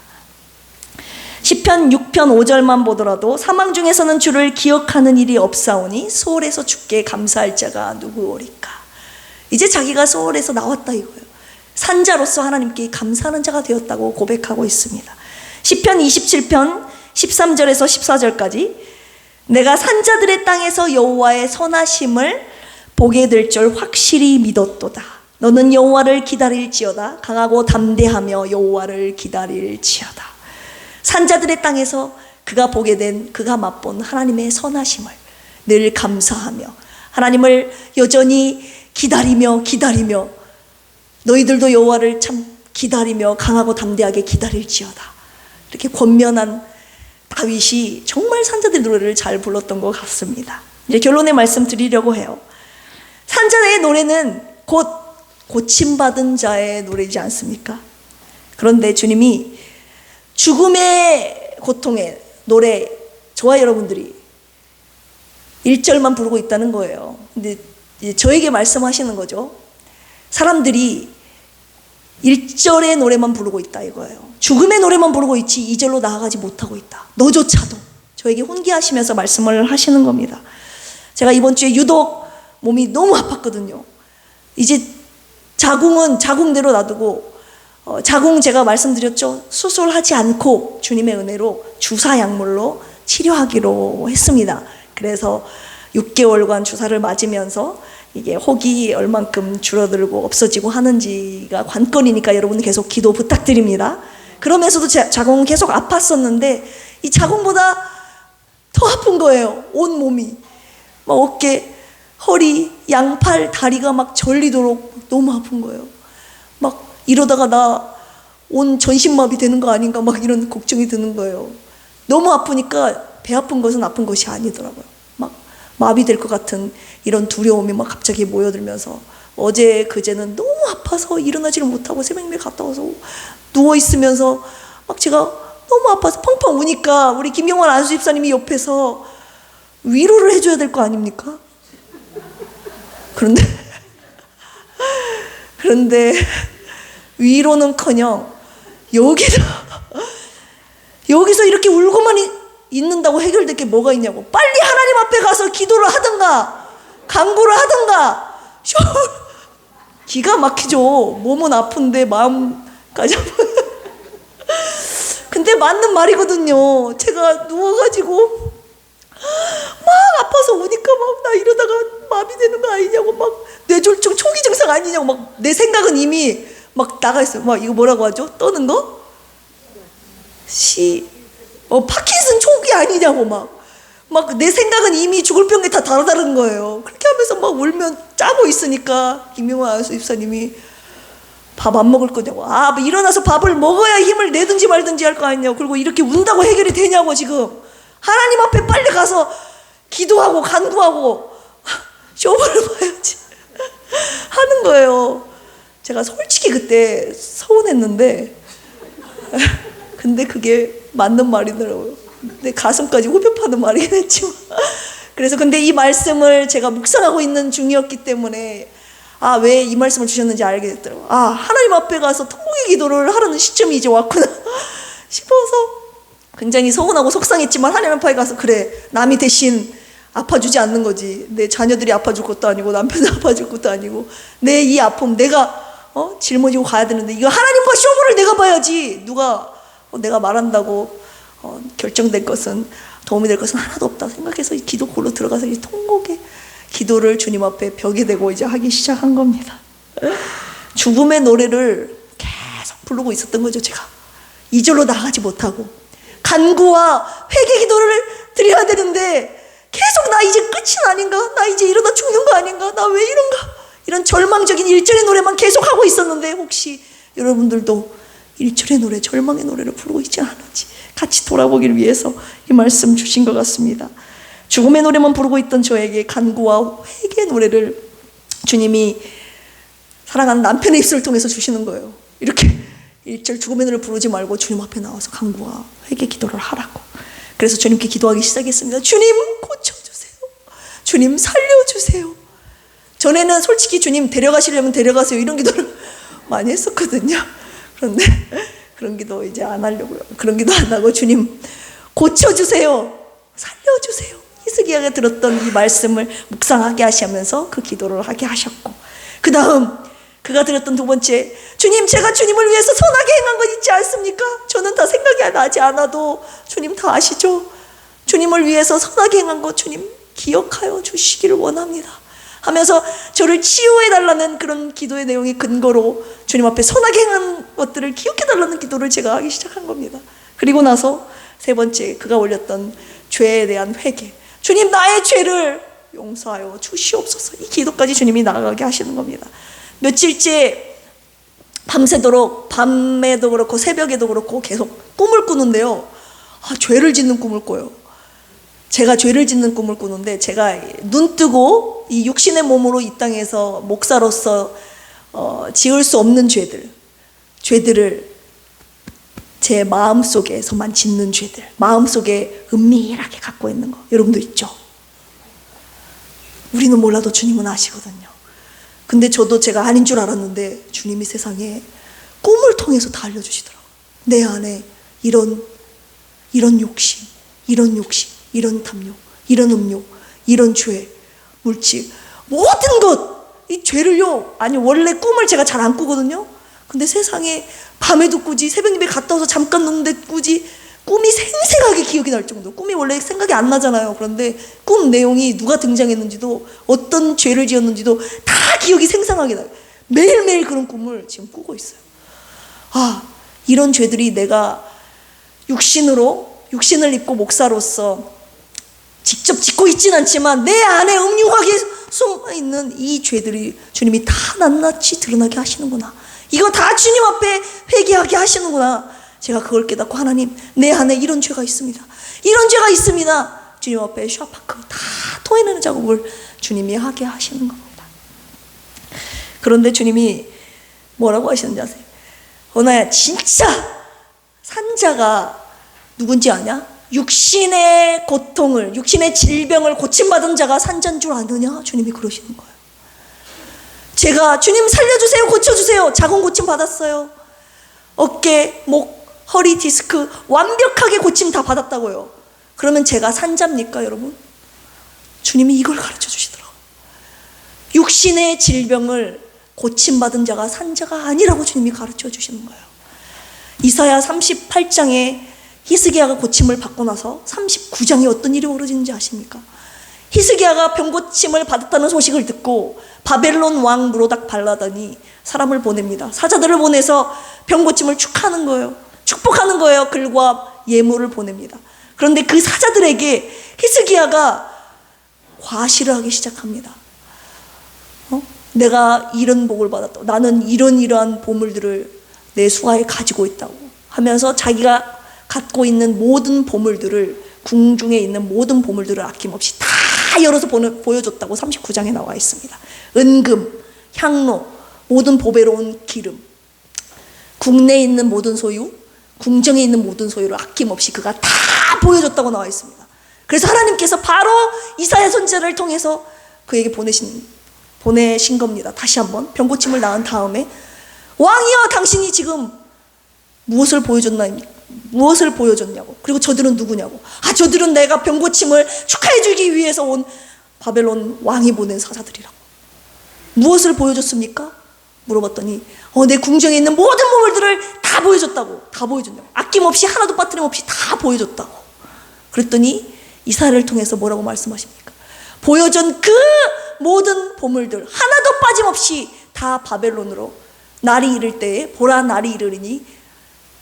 시편 6편 5절만 보더라도 사망 중에서는 주를 기억하는 일이 없사오니 소홀에서 주께 감사할 자가 누구오리까. 이제 자기가 소홀에서 나왔다 이거예요. 산자로서 하나님께 감사하는 자가 되었다고 고백하고 있습니다. 시편 27편 13절에서 14절까지 내가 산자들의 땅에서 여호와의 선하심을 보게 될 줄 확실히 믿었도다. 너는 여호와를 기다릴지어다. 강하고 담대하며 여호와를 기다릴지어다. 산자들의 땅에서 그가 맛본 하나님의 선하심을 늘 감사하며 하나님을 여전히 기다리며 너희들도 여호와를 참 기다리며 강하고 담대하게 기다릴지어다. 이렇게 권면한 다윗이 정말 산자들의 노래를 잘 불렀던 것 같습니다. 이제 결론의 말씀 드리려고 해요. 산자의 노래는 곧 고침받은 자의 노래이지 않습니까? 그런데 주님이 죽음의 고통의 노래, 저와 여러분들이 1절만 부르고 있다는 거예요. 근데 저에게 말씀하시는 거죠. 사람들이 1절의 노래만 부르고 있다 이거예요. 죽음의 노래만 부르고 있지 2절로 나아가지 못하고 있다. 너조차도 저에게 훈계하시면서 말씀을 하시는 겁니다. 제가 이번 주에 유독 몸이 너무 아팠거든요. 이제 자궁은 자궁대로 놔두고 자궁 제가 말씀드렸죠. 수술하지 않고 주님의 은혜로 주사 약물로 치료하기로 했습니다. 그래서 6개월간 주사를 맞으면서 이게 혹이 얼만큼 줄어들고 없어지고 하는지가 관건이니까 여러분 계속 기도 부탁드립니다. 그러면서도 자궁은 계속 아팠었는데 이 자궁보다 더 아픈 거예요. 온 몸이 막 어깨, 허리, 양팔, 다리가 막 절리도록 너무 아픈 거예요. 막 이러다가 나 온 전신마비 되는 거 아닌가 막 이런 걱정이 드는 거예요. 너무 아프니까 배 아픈 것은 아픈 것이 아니더라고요. 막 마비될 것 같은 이런 두려움이 막 갑자기 모여들면서 어제 그제는 너무 아파서 일어나지를 못하고 새벽에 갔다 와서 누워있으면서 막 제가 너무 아파서 펑펑 우니까 우리 김경환 안수 집사님이 옆에서 위로를 해줘야 될 거 아닙니까? 그런데 위로는커녕 여기서 이렇게 울고만 있는다고 해결될 게 뭐가 있냐고. 빨리 하나님 앞에 가서 기도를 하든가 간구를 하든가. 기가 막히죠. 몸은 아픈데 마음까지 근데 맞는 말이거든요. 제가 누워가지고 막 아파서 오니까 막 나 이러다가 마비되는 거 아니냐고 막 뇌졸중 초기 증상 아니냐고 막 내 생각은 이미 막 나가 있어요. 막 이거 뭐라고 하죠? 떠는 거? 파킨슨 초기 아니냐고 막 내 생각은 이미 죽을 병에 다 다르다는 거예요. 그렇게 하면서 막 울면 짜고 있으니까 김명환 안수 입사님이 밥 안 먹을 거냐고. 뭐 일어나서 밥을 먹어야 힘을 내든지 말든지 할 거 아니냐고. 그리고 이렇게 운다고 해결이 되냐고. 지금 하나님 앞에 빨리 가서 기도하고 간구하고 쇼부를 봐야지 하는 거예요. 제가 솔직히 그때 서운했는데 근데 그게 맞는 말이더라고요. 내 가슴까지 후벼 파는 말이긴 했지만 그래서 근데 이 말씀을 제가 묵상하고 있는 중이었기 때문에 왜 이 말씀을 주셨는지 알게 됐더라고요. 하나님 앞에 가서 통곡의 기도를 하라는 시점이 이제 왔구나 싶어서 굉장히 서운하고 속상했지만 하나님 앞에 가서 그래, 남이 대신 아파주지 않는 거지. 내 자녀들이 아파줄 것도 아니고 남편이 아파줄 것도 아니고 내 이 아픔 내가 짊어지고 가야 되는데 이거 하나님과 쇼부를 내가 봐야지. 누가 내가 말한다고 결정될 것은, 도움이 될 것은 하나도 없다 생각해서 이 기도 골로 들어가서 이 통곡의 기도를 주님 앞에 벽이 되고 이제 하기 시작한 겁니다. 죽음의 노래를 계속 부르고 있었던 거죠. 제가 2절로 나가지 못하고 간구와 회개 기도를 드려야 되는데 계속 나 이제 끝이 아닌가? 나 이제 이러다 죽는 거 아닌가? 나 왜 이런가? 이런 절망적인 1절의 노래만 계속 하고 있었는데 혹시 여러분들도 1절의 노래, 절망의 노래를 부르고 있지 않은지 같이 돌아보기를 위해서 이 말씀 주신 것 같습니다. 죽음의 노래만 부르고 있던 저에게 간구와 회개의 노래를 주님이 사랑하는 남편의 입술을 통해서 주시는 거예요. 이렇게 1절 죽음의 노래 부르지 말고 주님 앞에 나와서 간구와 회개 기도를 하라고. 그래서 주님께 기도하기 시작했습니다. 주님 고쳐주세요. 주님 살려주세요. 전에는 솔직히 주님 데려가시려면 데려가세요 이런 기도를 많이 했었거든요. 그런데 그런 기도 이제 안 하려고요. 그런 기도 안 하고 주님 고쳐주세요. 살려주세요. 히스기야가 들었던 이 말씀을 묵상하게 하시면서 그 기도를 하게 하셨고, 그 다음 그가 들었던 두 번째, 주님 제가 주님을 위해서 선하게 행한 것 있지 않습니까? 저는 다 생각이 나지 않아도 주님 다 아시죠? 주님을 위해서 선하게 행한 것 주님 기억하여 주시기를 원합니다 하면서 저를 치유해달라는 그런 기도의 내용의 근거로 주님 앞에 선하게 행한 것들을 기억해달라는 기도를 제가 하기 시작한 겁니다. 그리고 나서 세 번째, 그가 올렸던 죄에 대한 회개, 주님 나의 죄를 용서하여 주시옵소서, 이 기도까지 주님이 나아가게 하시는 겁니다. 며칠째 밤새도록, 밤에도 그렇고 새벽에도 그렇고 계속 꿈을 꾸는데요, 죄를 짓는 꿈을 꿔요. 제가 죄를 짓는 꿈을 꾸는데, 제가 눈 뜨고 이 육신의 몸으로 이 땅에서 목사로서 지을 수 없는 죄들을 제 마음속에서만 짓는 죄들, 마음속에 은밀하게 갖고 있는 거 여러분도 있죠? 우리는 몰라도 주님은 아시거든요. 근데 저도 제가 아닌 줄 알았는데 주님이 세상에 꿈을 통해서 다 알려주시더라고요. 내 안에 이런 욕심, 이런 탐욕, 이런 음욕, 이런 죄, 물질, 모든 것, 이 죄를요, 원래 꿈을 제가 잘 안 꾸거든요. 근데 세상에 밤에도 꾸지, 새벽 예배 갔다 와서 잠깐 눕는데 꾸지, 꿈이 생생하게 기억이 날 정도. 꿈이 원래 생각이 안 나잖아요. 그런데 꿈 내용이 누가 등장했는지도 어떤 죄를 지었는지도 다 기억이 생생하게 나요. 매일매일 그런 꿈을 지금 꾸고 있어요. 이런 죄들이 내가 육신을 입고 목사로서 직접 짓고 있진 않지만 내 안에 음흉하게 숨어있는 이 죄들이 주님이 다 낱낱이 드러나게 하시는구나. 이거 다 주님 앞에 회개하게 하시는구나. 제가 그걸 깨닫고, 하나님 내 안에 이런 죄가 있습니다, 이런 죄가 있습니다, 주님 앞에 샤파크 다 토해내는 작업을 주님이 하게 하시는 겁니다. 그런데 주님이 뭐라고 하시는지 아세요? 언아야, 진짜 산자가 누군지 아냐? 육신의 고통을, 육신의 질병을 고침받은 자가 산자인 줄 아느냐? 주님이 그러시는 거예요. 제가 주님 살려주세요, 고쳐주세요, 자궁 고침 받았어요. 어깨, 목, 허리, 디스크 완벽하게 고침 다 받았다고요. 그러면 제가 산자입니까 여러분? 주님이 이걸 가르쳐 주시더라고요. 육신의 질병을 고침받은 자가 산자가 아니라고 주님이 가르쳐 주시는 거예요. 이사야 38장에 히스기야가 고침을 받고 나서 39장에 어떤 일이 벌어지는지 아십니까? 히스기야가 병고침을 받았다는 소식을 듣고 바벨론 왕 무로닥 발라단이 사람을 보냅니다. 사자들을 보내서 병고침을 축하하는 거예요. 축복하는 거예요. 글과 예물을 보냅니다. 그런데 그 사자들에게 히스기야가 과시를 하기 시작합니다. 내가 이런 복을 받았다고, 나는 이러한 보물들을 내 수하에 가지고 있다고 하면서 자기가 갖고 있는 모든 보물들을, 궁중에 있는 모든 보물들을 아낌없이 다 열어서 보여줬다고 39장에 나와 있습니다. 은금, 향로, 모든 보배로운 기름, 국내에 있는 모든 소유, 궁정에 있는 모든 소유를 아낌없이 그가 다 보여줬다고 나와 있습니다. 그래서 하나님께서 바로 이사야 선지자를 통해서 그에게 보내신 겁니다. 다시 한번 병고침을 낳은 다음에, 왕이여 당신이 지금 무엇을 보여줬냐고. 그리고 저들은 누구냐고. 저들은 내가 병고침을 축하해 주기 위해서 온 바벨론 왕이 보낸 사자들이라고. 무엇을 보여줬습니까? 물어봤더니 내 궁정에 있는 모든 보물들을 다 보여줬다고. 다 보여줬냐고. 아낌없이 하나도 빠뜨림없이 다 보여줬다고. 그랬더니 이사야를 통해서 뭐라고 말씀하십니까? 보여준 그 모든 보물들 하나도 빠짐없이 다 바벨론으로, 날이 이를 때에 보라 날이 이르리니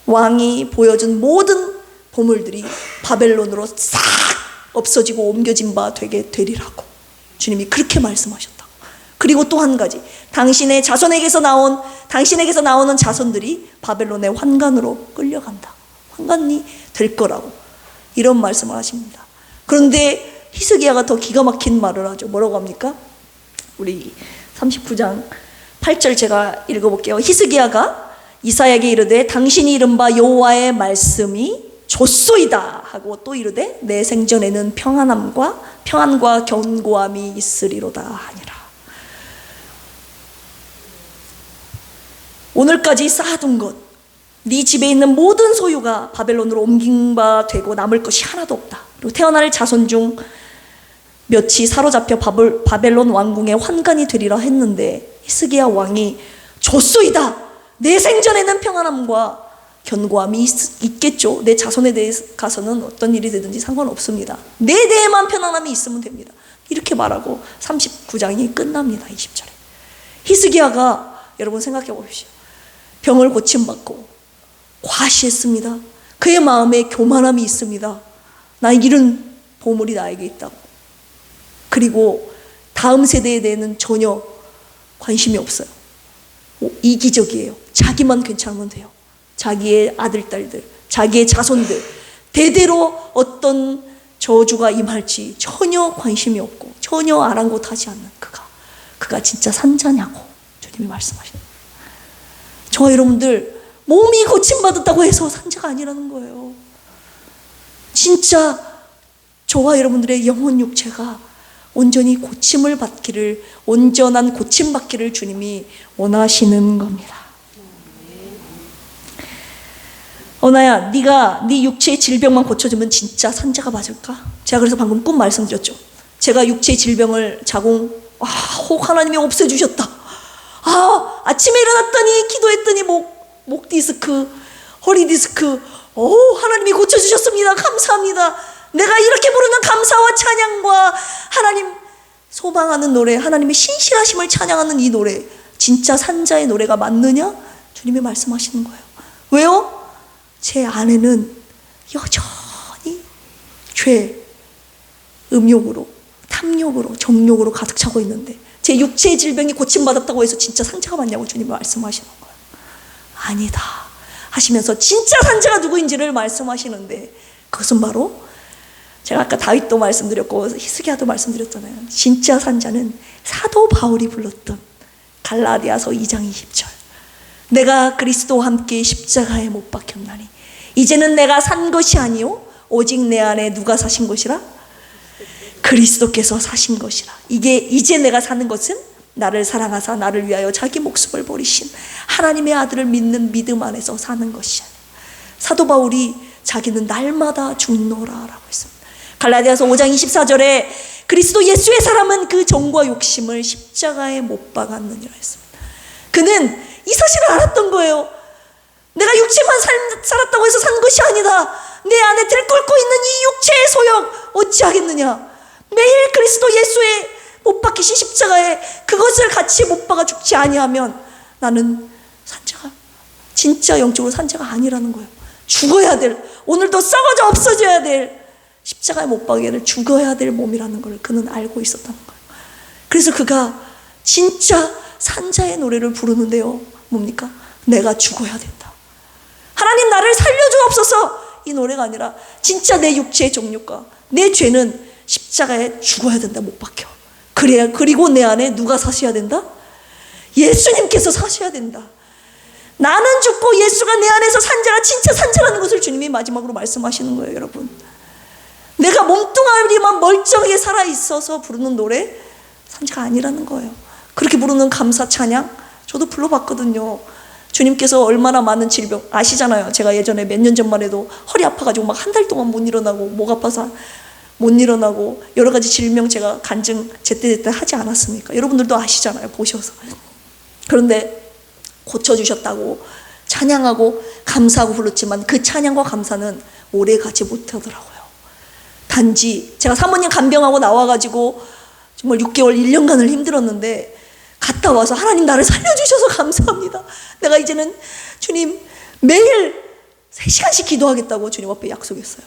왕이 보여준 모든 보물들이 바벨론으로 싹 없어지고 옮겨진 바 되게 되리라고 주님이 그렇게 말씀하셨다고. 그리고 또 한 가지, 당신의 자손에게서 나오는 자손들이 바벨론의 환관으로 끌려간다. 환관이 될 거라고 이런 말씀을 하십니다. 그런데 히스기야가 더 기가 막힌 말을 하죠. 뭐라고 합니까? 우리 39장 8절 제가 읽어볼게요. 히스기야가 이사야에게 이르되 당신이 이른 바 여호와의 말씀이 좋소이다 하고 또 이르되 내 생전에는 평안과 견고함이 있으리로다 하니라. 오늘까지 쌓아둔 것, 네 집에 있는 모든 소유가 바벨론으로 옮긴 바 되고 남을 것이 하나도 없다. 그리고 태어날 자손 중 몇이 사로잡혀 바벨론 왕궁의 환관이 되리라 했는데 히스기야 왕이 좋소이다. 내 생전에는 평안함과 견고함이 있겠죠. 내 자손에 대해서는 어떤 일이 되든지 상관없습니다. 내 대에만 편안함이 있으면 됩니다. 이렇게 말하고 39장이 끝납니다. 20절에. 히스기야가, 여러분 생각해 보십시오. 병을 고침받고 과시했습니다. 그의 마음에 교만함이 있습니다. 나 이런 보물이 나에게 있다고. 그리고 다음 세대에 대해서는 전혀 관심이 없어요. 이기적이에요. 자기만 괜찮으면 돼요. 자기의 아들, 딸들, 자기의 자손들 대대로 어떤 저주가 임할지 전혀 관심이 없고 전혀 아랑곳하지 않는 그가 진짜 산자냐고 주님이 말씀하십니다. 저와 여러분들 몸이 고침받았다고 해서 산자가 아니라는 거예요. 진짜 저와 여러분들의 영혼 육체가 온전히 고침을 받기를, 온전한 고침 받기를 주님이 원하시는 겁니다. 언아야, 네가 네 육체의 질병만 고쳐주면 진짜 산자가 맞을까? 제가 그래서 방금 꿈 말씀드렸죠. 제가 육체의 질병을 혹 하나님이 없애주셨다. 아침에 일어났더니 기도했더니 목 디스크, 허리 디스크, 하나님이 고쳐주셨습니다. 감사합니다. 내가 이렇게 부르는 감사와 찬양과 하나님 소망하는 노래, 하나님의 신실하심을 찬양하는 이 노래, 진짜 산자의 노래가 맞느냐? 주님이 말씀하시는 거예요. 왜요? 제 안에는 여전히 죄, 음욕으로, 탐욕으로, 정욕으로 가득 차고 있는데 제 육체의 질병이 고침받았다고 해서 진짜 산자가 맞냐고 주님이 말씀하시는 거예요. 아니다 하시면서 진짜 산자가 누구인지를 말씀하시는데, 그것은 바로 제가 아까 다윗도 말씀드렸고 히스기야도 말씀드렸잖아요. 진짜 산자는 사도 바울이 불렀던 갈라디아서 2장 20절, 내가 그리스도와 함께 십자가에 못 박혔나니 이제는 내가 산 것이 아니요 오직 내 안에 누가 사신 것이라? 그리스도께서 사신 것이라. 이제 내가 사는 것은 나를 사랑하사 나를 위하여 자기 목숨을 버리신 하나님의 아들을 믿는 믿음 안에서 사는 것이야. 사도 바울이 자기는 날마다 죽노라라고 했습니다. 갈라디아서 5장 24절에 그리스도 예수의 사람은 그 정과 욕심을 십자가에 못 박았느니라 했습니다. 그는 이 사실을 알았던 거예요. 내가 육체만 살았다고 해서 산 것이 아니다. 내 안에 들끓고 있는 이 육체의 소욕 어찌하겠느냐. 매일 그리스도 예수의 못 박히신 십자가에 그것을 같이 못 박아 죽지 아니하면 나는 산자가, 진짜 영적으로 산자가 아니라는 거예요. 죽어야 될, 오늘도 썩어져 없어져야 될, 십자가에 못 박여야 될, 죽어야 될 몸이라는 걸 그는 알고 있었다는 거예요. 그래서 그가 진짜 산자의 노래를 부르는데요. 뭡니까? 내가 죽어야 된다. 하나님 나를 살려주옵소서. 이 노래가 아니라 진짜 내 육체의 정욕과 내 죄는 십자가에 죽어야 된다. 못 박혀. 그래야, 그리고 내 안에 누가 사셔야 된다? 예수님께서 사셔야 된다. 나는 죽고 예수가 내 안에서 산자가 진짜 산자라는 것을 주님이 마지막으로 말씀하시는 거예요. 여러분, 내가 몸뚱아리만 멀쩡하게 살아있어서 부르는 노래 산자가 아니라는 거예요. 그렇게 부르는 감사 찬양 저도 불러봤거든요. 주님께서 얼마나 많은 질병 아시잖아요. 제가 예전에 몇 년 전만 해도 허리 아파가지고 막 한 달 동안 못 일어나고 목 아파서 못 일어나고 여러 가지 질병 제가 간증 제때 하지 않았습니까? 여러분들도 아시잖아요. 보셔서. 그런데 고쳐주셨다고 찬양하고 감사하고 불렀지만 그 찬양과 감사는 오래 가지 못하더라고요. 단지 제가 사모님 간병하고 나와가지고 정말 6개월 1년간을 힘들었는데 갔다 와서 하나님 나를 살려주셔서 감사합니다. 내가 이제는 주님 매일 3시간씩 기도하겠다고 주님 앞에 약속했어요.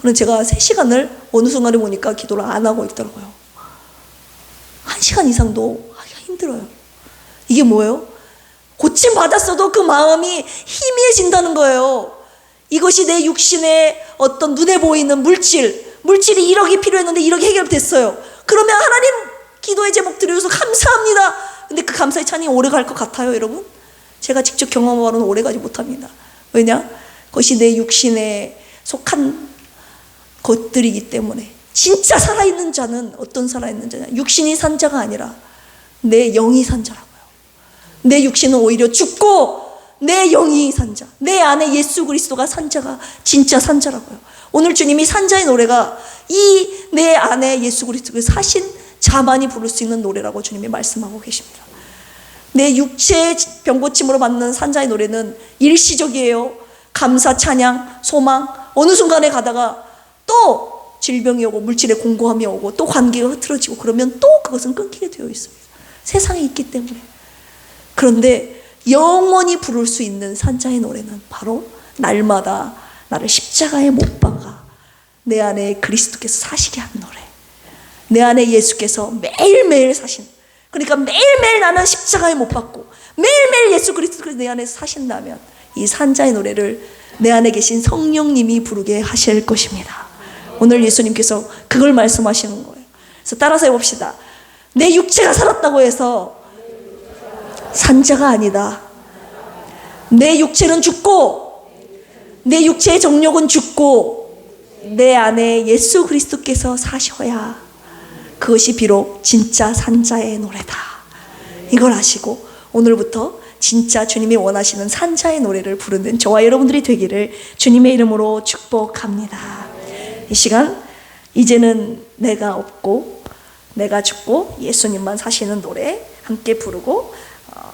그런데 제가 3시간을 어느 순간에 보니까 기도를 안 하고 있더라고요. 1시간 이상도 하기가 힘들어요. 이게 뭐예요? 고침 받았어도 그 마음이 희미해진다는 거예요. 이것이 내 육신의 어떤 눈에 보이는 물질이 1억이 필요했는데 1억이 해결됐어요. 그러면 하나님 기도의 제목 드려서 감사합니다. 근데 그 감사의 찬이 오래 갈 것 같아요, 여러분? 제가 직접 경험하고는 오래 가지 못합니다. 왜냐? 그것이 내 육신에 속한 것들이기 때문에. 진짜 살아있는 자는 어떤 살아있는 자냐? 육신이 산자가 아니라 내 영이 산자라고요. 내 육신은 오히려 죽고 내 영이 산자, 내 안에 예수 그리스도가 산자가 진짜 산자라고요. 오늘 주님이 산자의 노래가 이 내 안에 예수 그리스도가 사신 자만이 부를 수 있는 노래라고 주님이 말씀하고 계십니다. 내 육체의 병고침으로 받는 산자의 노래는 일시적이에요. 감사, 찬양, 소망, 어느 순간에 가다가 또 질병이 오고 물질의 공고함이 오고 또 관계가 흐트러지고 그러면 또 그것은 끊기게 되어 있습니다. 세상에 있기 때문에. 그런데 영원히 부를 수 있는 산자의 노래는 바로 날마다 나를 십자가에 못 박아 내 안에 그리스도께서 사시게 한 노래, 내 안에 예수께서 매일매일 사신, 그러니까 매일매일 나는 십자가에 못 박고 매일매일 예수 그리스도께서 내 안에 사신다면 이 산자의 노래를 내 안에 계신 성령님이 부르게 하실 것입니다. 오늘 예수님께서 그걸 말씀하시는 거예요. 그래서 따라서 해봅시다. 내 육체가 살았다고 해서 산자가 아니다. 내 육체는 죽고 내 육체의 정욕은 죽고 내 안에 예수 그리스도께서 사셔야 그것이 비록 진짜 산자의 노래다. 이걸 아시고 오늘부터 진짜 주님이 원하시는 산자의 노래를 부르는 저와 여러분들이 되기를 주님의 이름으로 축복합니다. 이 시간 이제는 내가 없고 내가 죽고 예수님만 사시는 노래 함께 부르고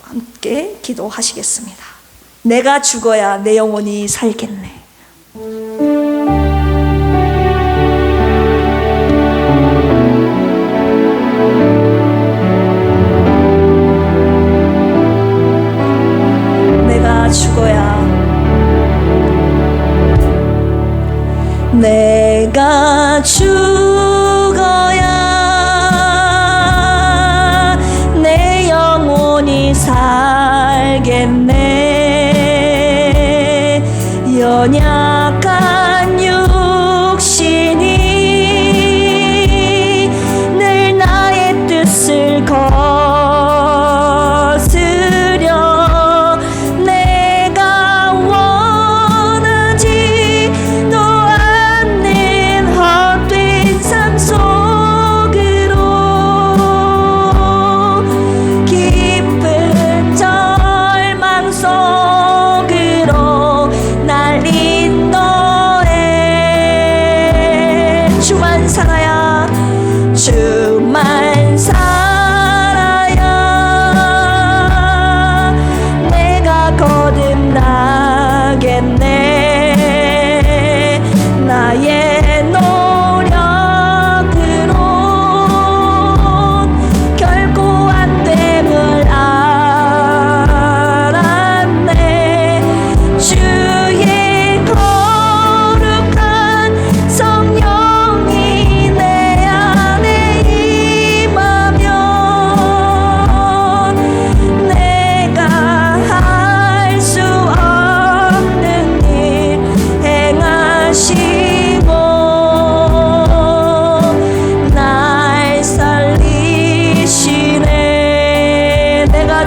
함께 기도하시겠습니다. 내가 죽어야 내 영혼이 살겠네. 내가 죽어야 내가 죽어야 내 영혼이 살겠네. 연약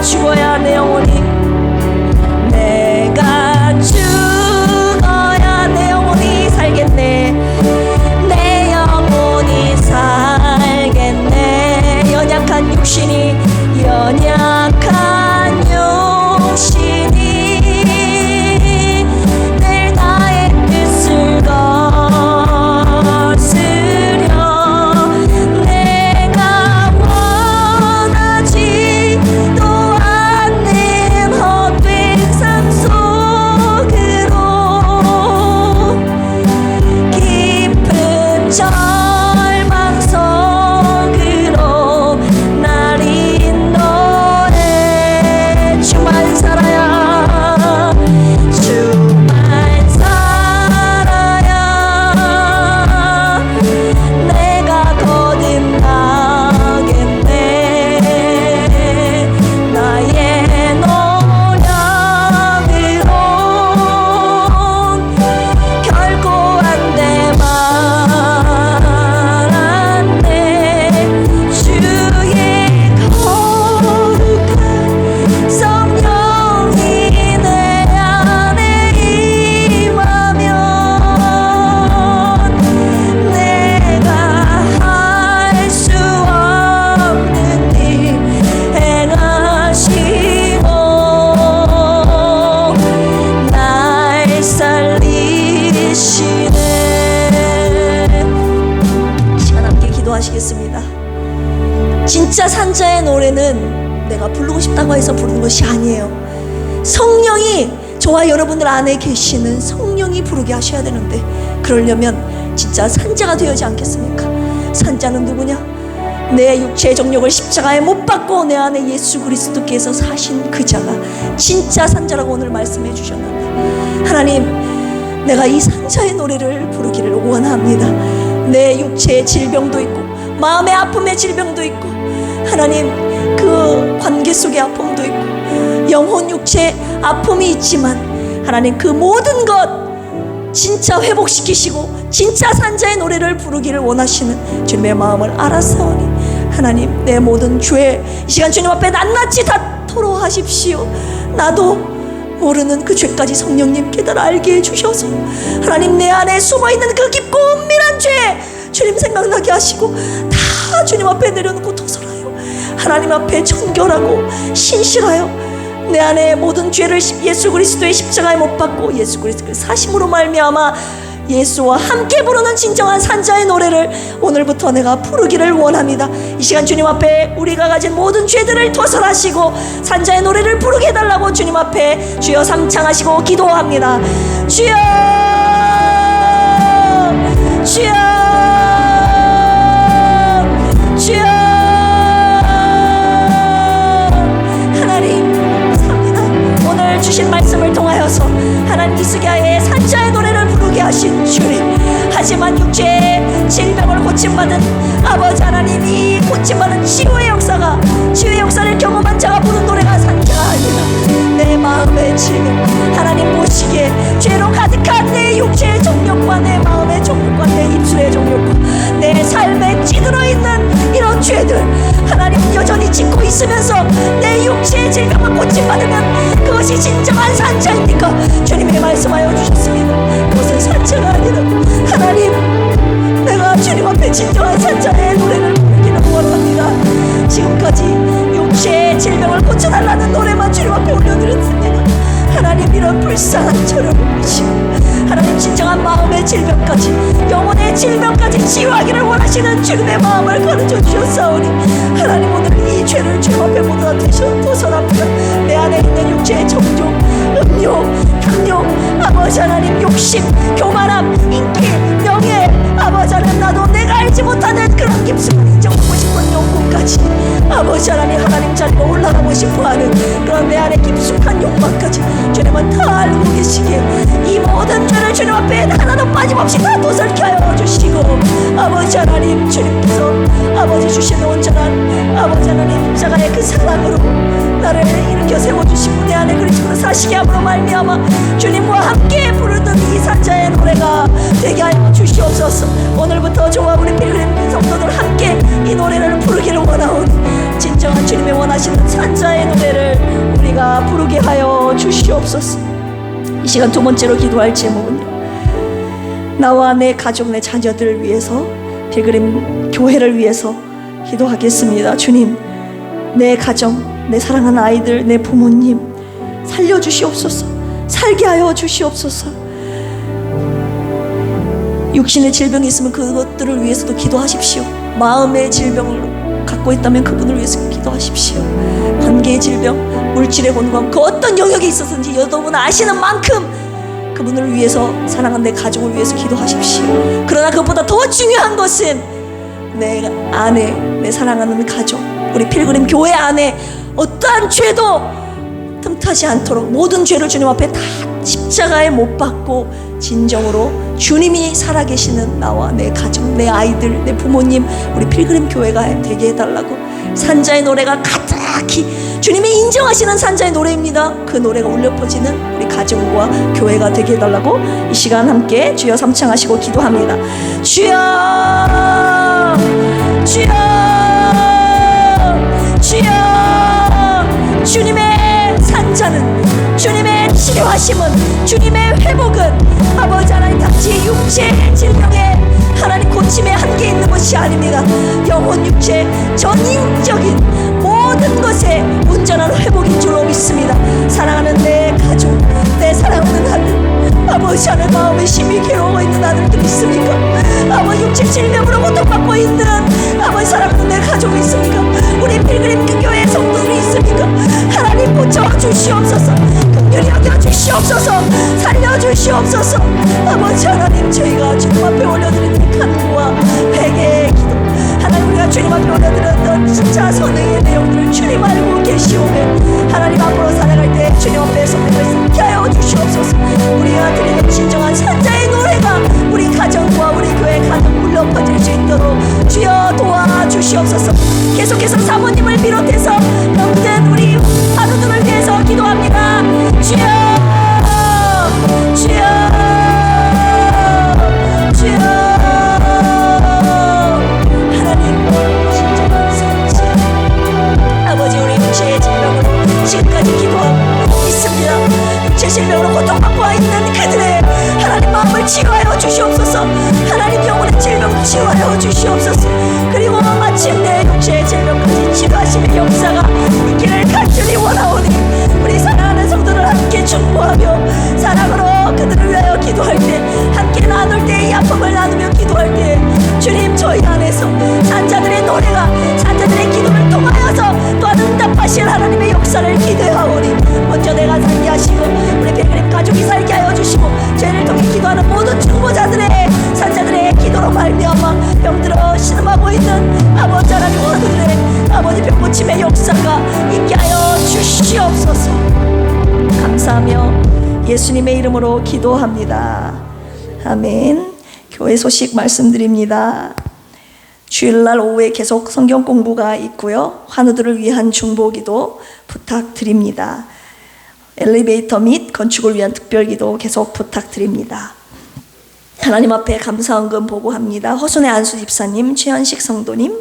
내가 죽어야 내 영혼이, 내가 죽어야 내 영혼이 살겠네. 내 영혼이 살겠네. 연약한 육신이, 연약한 육신이 늘 나의 뜻을 거스려 내가 원하지도 않는 헛된 삶 속으로 깊은 절망 속으로 날 인도해. 주만 살아야, 주만 살아야 내가 거듭나겠네. 나의 노력으론 결코 안돼 말았네. 주의 거룩한 성령이 내 안에 임하면 내가 할 수 없는 일 행하시고 날 살리시네. 시간 함께 기도하시겠습니다. 진짜 산자의 노래는 내가 부르고 싶다고 해서 부르는 것이 아니에요. 성령이, 저와 여러분들 안에 계시는 성령이 부르게 하셔야 되는데, 그러려면 진짜 산자가 되어야지 않겠습니까? 산자는 누구냐? 내 육체의 정욕을 십자가에 못 박고 내 안에 예수 그리스도께서 사신 그 자가 진짜 산자라고 오늘 말씀해 주셨는데, 하나님, 내가 이 산자의 노래를 부르기를 원합니다. 내 육체의 질병도 있고 마음의 아픔의 질병도 있고, 하나님, 그 관계 속의 아픔도 있고 영혼 육체의 아픔이 있지만, 하나님, 그 모든 것 진짜 회복시키시고 진짜 산자의 노래를 부르기를 원하시는 주님의 마음을 알아사오니, 하나님, 내 모든 죄 이 시간 주님 앞에 낱낱이 다 토로하십시오. 나도 모르는 그 죄까지 성령님 깨달아 알게 해주셔서, 하나님, 내 안에 숨어있는 그 깊고 은밀한 죄 주님 생각나게 하시고 다 주님 앞에 내려놓고 토설하여 하나님 앞에 정결하고 신실하여 내 안에 모든 죄를 예수 그리스도의 십자가에 못 박고 예수 그리스도의 사심으로 말미암아 예수와 함께 부르는 진정한 산자의 노래를 오늘부터 내가 부르기를 원합니다. 이 시간 주님 앞에 우리가 가진 모든 죄들을 토설하시고 산자의 노래를 부르게 해달라고 주님 앞에 주여 상창하시고 기도합니다. 주여, 주여, 주여. 하나님 감사합니다. 오늘 주신 말씀을 통하여서 하나님 이스기야의 산자의 노래를 부르게 하신 주님, 하지만 육체의 질병을 고침받은 아버지 하나님, 이 고침받은 치유의 역사가, 치유의 역사를 경험한 자가 부른 노래가 산자가 아니라 내 마음의 질병 하나님 보시기에 죄로 가득한 내 육체의 정욕과 내 마음의 정욕과 내 입술의 정욕과 내 삶에 찌들어 있는 이런 죄들 하나님 여전히 짓고 있으면서 내 육체의 질병을 고침받으면 그것이 진정한 산자입니까? 주님이 말씀하여 주셨습니다. 그것은 산자가 아니라고. 하나님, 내가 주님 앞에 진정한 산자의 노래를 부르기를 원합니다. 지금까지 육체의 질병을 고쳐달라는 노래만 주님 앞에 올려드렸습니다. 하나님, 이런 불쌍한 저를 보시고 하나님 진정한 마음의 질병까지 영혼의 질병까지 치유하기를 원하시는 주님의 마음을 가르쳐 주셨사오니, 하나님, 오늘 이 죄를 주님 앞에 모두 다 도설합니다. 내 안에 있는 육체의 정욕, 음욕, 탐욕, 아버지 하나님, 욕심, 교만함, 인기, 명예, 아버지 하나님, 나도 내가 알지 못하는 그런 깊숙한 인정하고 싶은 욕구까지 아버지 하나님, 하나님 자리가 올라가고 싶어하는 그런 내 안에 깊숙한 욕망까지 주님은 다 알고 계시기에 이 모든 죄를 주님 앞에 하나도 빠짐없이 다 도설케 하여 주시고, 아버지 하나님, 주님께서 아버지 주신 온전한 아버지 하나님 십자가의 그 사랑으로 나를 일으켜 세워주시고 내 안에 그리스도 사시게 함으로 말미암아 주님과 함께 부르던 이 산자의 노래가 되게 하여 주시옵소서. 오늘부터 저와 우리 필그림 성도들 함께 이 노래를 부르기를 원하오니 진정한 주님의 원하시는 산자의 노래를 노래가 부르게 하여 주시옵소서. 이 시간 두 번째로 기도할 제목은요, 나와 내 가족, 내 자녀들을 위해서, 필그림 교회를 위해서 기도하겠습니다. 주님, 내 가정, 내 사랑하는 아이들, 내 부모님 살려주시옵소서. 살게 하여 주시옵소서. 육신의 질병이 있으면 그것들을 위해서도 기도하십시오. 마음의 질병을 갖고 있다면 그분을 위해서 기도하십시오. 관계의 질병, 물질의 곤고함, 그 어떤 영역에 있어서든지 여러분 아시는 만큼 그분을 위해서, 사랑하는 내 가족을 위해서 기도하십시오. 그러나 그것보다 더 중요한 것은 내 아내, 내 사랑하는 가족, 우리 필그림 교회 안에 어떠한 죄도 틈타지 않도록 모든 죄를 주님 앞에 다 십자가에 못 박고 진정으로 주님이 살아계시는 나와 내 가족, 내 아이들, 내 부모님, 우리 필그림 교회가 되게 해달라고, 산자의 노래가 가득히 주님이 인정하시는 산자의 노래입니다. 그 노래가 울려 퍼지는 우리 가정과 교회가 되게 해달라고 이 시간 함께 주여 삼창하시고 기도합니다. 주여, 주여, 주여. 주님의 산자는, 주님의 치료하심은, 주님의 회복은 아버지 하나님 단지 육체의 질병에 하나님 고침에 한계 있는 것이 아닙니다. 영혼, 육체, 전인적인 모든 것에 온전한 회복인 줄로 믿습니다. 사랑하는 내 가족, 내 사랑하는 아들, 아버지 하나님 마음에 심히 괴로워 있는 아들들 있습니까? 아버지 육체 질병으로 고통받고 있는 아버지 사랑하는 내 가족이 있습니까? 우리 필그림 교회 성도들이 있습니까? 하나님 고쳐주시옵소서. 긍휼히 여겨주시옵소서. 살려주시옵소서. 아버지 하나님, 저희가 주님 앞에 올려드리는 간구와 회개의 기도, 하나님 우리가 주님 앞에 올려드렸던 진짜 선행의 내용들을 주님 알고 계시오매 하나님 앞으로 살아갈 때 주님 앞에 선행을 쌓게 하여 주시옵소서. 우리가 드리는 진정한 산자의 노래가 우리 가정과 우리 교회 가정 울려 퍼질 수 있도록 주여 도와주시옵소서. 계속해서 사모님을 비롯해서 모든 우리 하루들을 위해서 기도합니다. 주여, 주여, 주여. 하나님 진정한 산자, 아버지 우리 육체의 질병으로 지금까지 기도하고 있습니다. 육체 질병으로 고통받고 있는 그들의 하나님 마음을 치유하여 주시옵소서. 하나님 영혼의 질병 치유하여 주시옵소서. 그리고 마침내 육체의 질병까지 치유하시는 역사가 있기를 간절히 원하오니 우리 사랑하는 성도를 함께 충고하며 사랑으로 그들을 위하여 기도할 때, 함께 나눌 때, 이 아픔을 나누며 기도할 때 주님 저희 안에서 산자들의 노래가, 산자들의 기도를 통하여서 또한 응답하실 하나님의 역사를 기대하오니 먼저 내가 살게 하시고 우리 필그림 가족이 살게 하여 주시고 죄를 통해 기도하는 모든 중보자들의, 산자들의 기도로 말미암아 병들어 신음하고 있는 아버지 하나님 원들의 아버지 병고침의 역사가 있게 하여 주시옵소서. 감사하며 예수님의 이름으로 기도합니다. 아멘. 교회 소식 말씀드립니다. 주일날 오후에 계속 성경 공부가 있고요. 환우들을 위한 중보기도 부탁드립니다. 엘리베이터 및 건축을 위한 특별기도 계속 부탁드립니다. 하나님 앞에 감사헌금 보고합니다. 허순의 안수 집사님, 최현식 성도님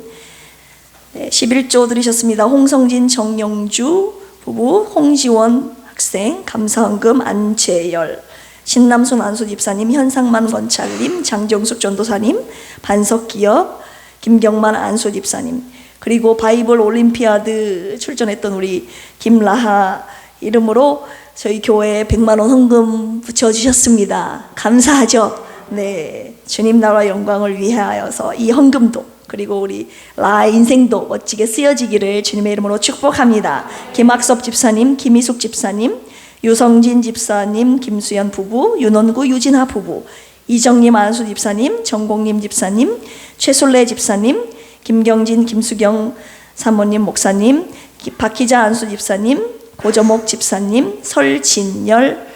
11조 드리셨습니다. 홍성진, 정영주 부부, 홍지원 학생 감사헌금 안재열, 신남순 안수 집사님, 현상만 권찰님, 장정숙 전도사님, 반석기업, 김경만 안수 집사님, 그리고 바이블 올림피아드 출전했던 우리 김라하 이름으로 저희 교회에 100만 원 헌금 붙여주셨습니다. 감사하죠? 네, 주님 나라 영광을 위하여서 이 헌금도, 그리고 우리 라 인생도 멋지게 쓰여지기를 주님의 이름으로 축복합니다. 김학섭 집사님, 김희숙 집사님, 유성진 집사님, 김수연 부부, 윤원구 유진아 부부, 이정님 안수 집사님, 정공님 집사님, 최솔래 집사님, 김경진 김수경 사모님 목사님, 박희자 안수 집사님, 고저목 집사님, 설진열,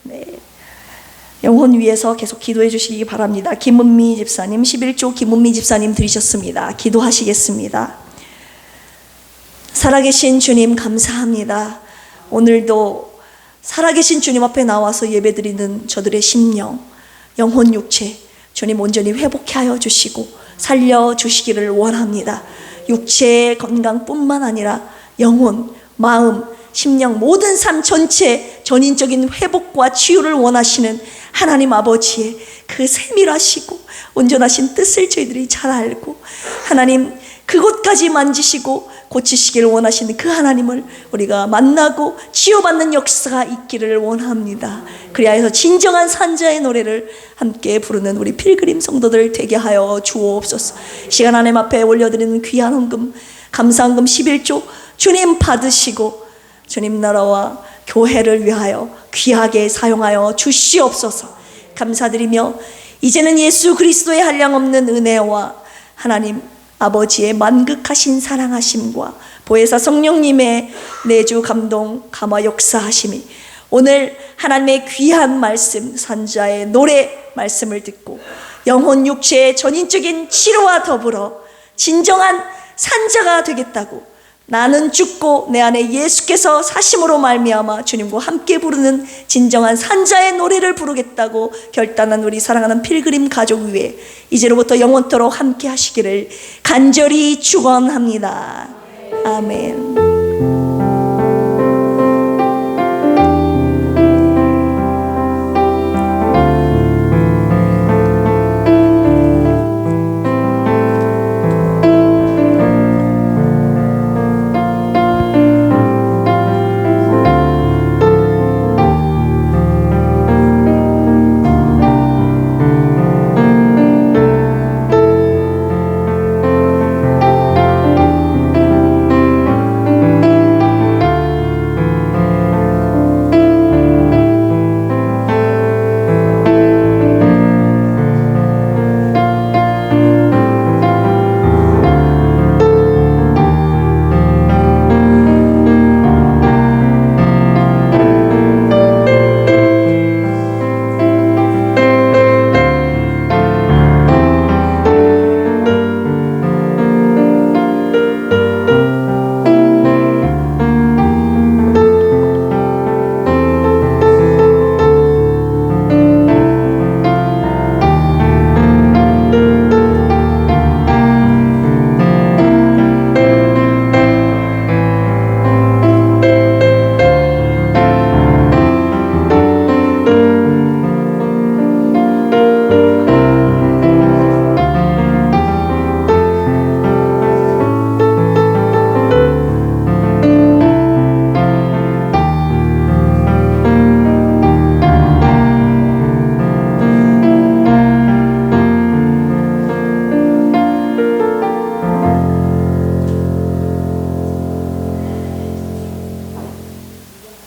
네, 영혼 위해서 계속 기도해 주시기 바랍니다. 김은미 집사님, 11조 김은미 집사님 드리셨습니다. 기도하시겠습니다. 살아계신 주님 감사합니다. 오늘도 살아계신 주님 앞에 나와서 예배드리는 저들의 심령, 영혼, 육체 주님 온전히 회복해 하여 주시고 살려주시기를 원합니다. 육체의 건강뿐만 아니라 영혼, 마음, 심령, 모든 삶 전체 전인적인 회복과 치유를 원하시는 하나님 아버지의 그 세밀하시고 온전하신 뜻을 저희들이 잘 알고, 하나님 그곳까지 만지시고 고치시기를 원하시는 그 하나님을 우리가 만나고 치유받는 역사가 있기를 원합니다. 그리하여서 진정한 산자의 노래를 함께 부르는 우리 필그림 성도들 되게 하여 주옵소서. 시간 하나님 앞에 올려드리는 귀한 헌금, 감사헌금 11조 주님 받으시고 주님 나라와 교회를 위하여 귀하게 사용하여 주시옵소서. 감사드리며 이제는 예수 그리스도의 한량없는 은혜와 하나님 아버지의 만극하신 사랑하심과 보혜사 성령님의 내주 감동 감화 역사하심이 오늘 하나님의 귀한 말씀, 산자의 노래 말씀을 듣고 영혼 육체의 전인적인 치료와 더불어 진정한 산자가 되겠다고, 나는 죽고 내 안에 예수께서 사심으로 말미암아 주님과 함께 부르는 진정한 산자의 노래를 부르겠다고 결단한 우리 사랑하는 필그림 가족 위에 이제로부터 영원토록 함께 하시기를 간절히 축원합니다. 아멘.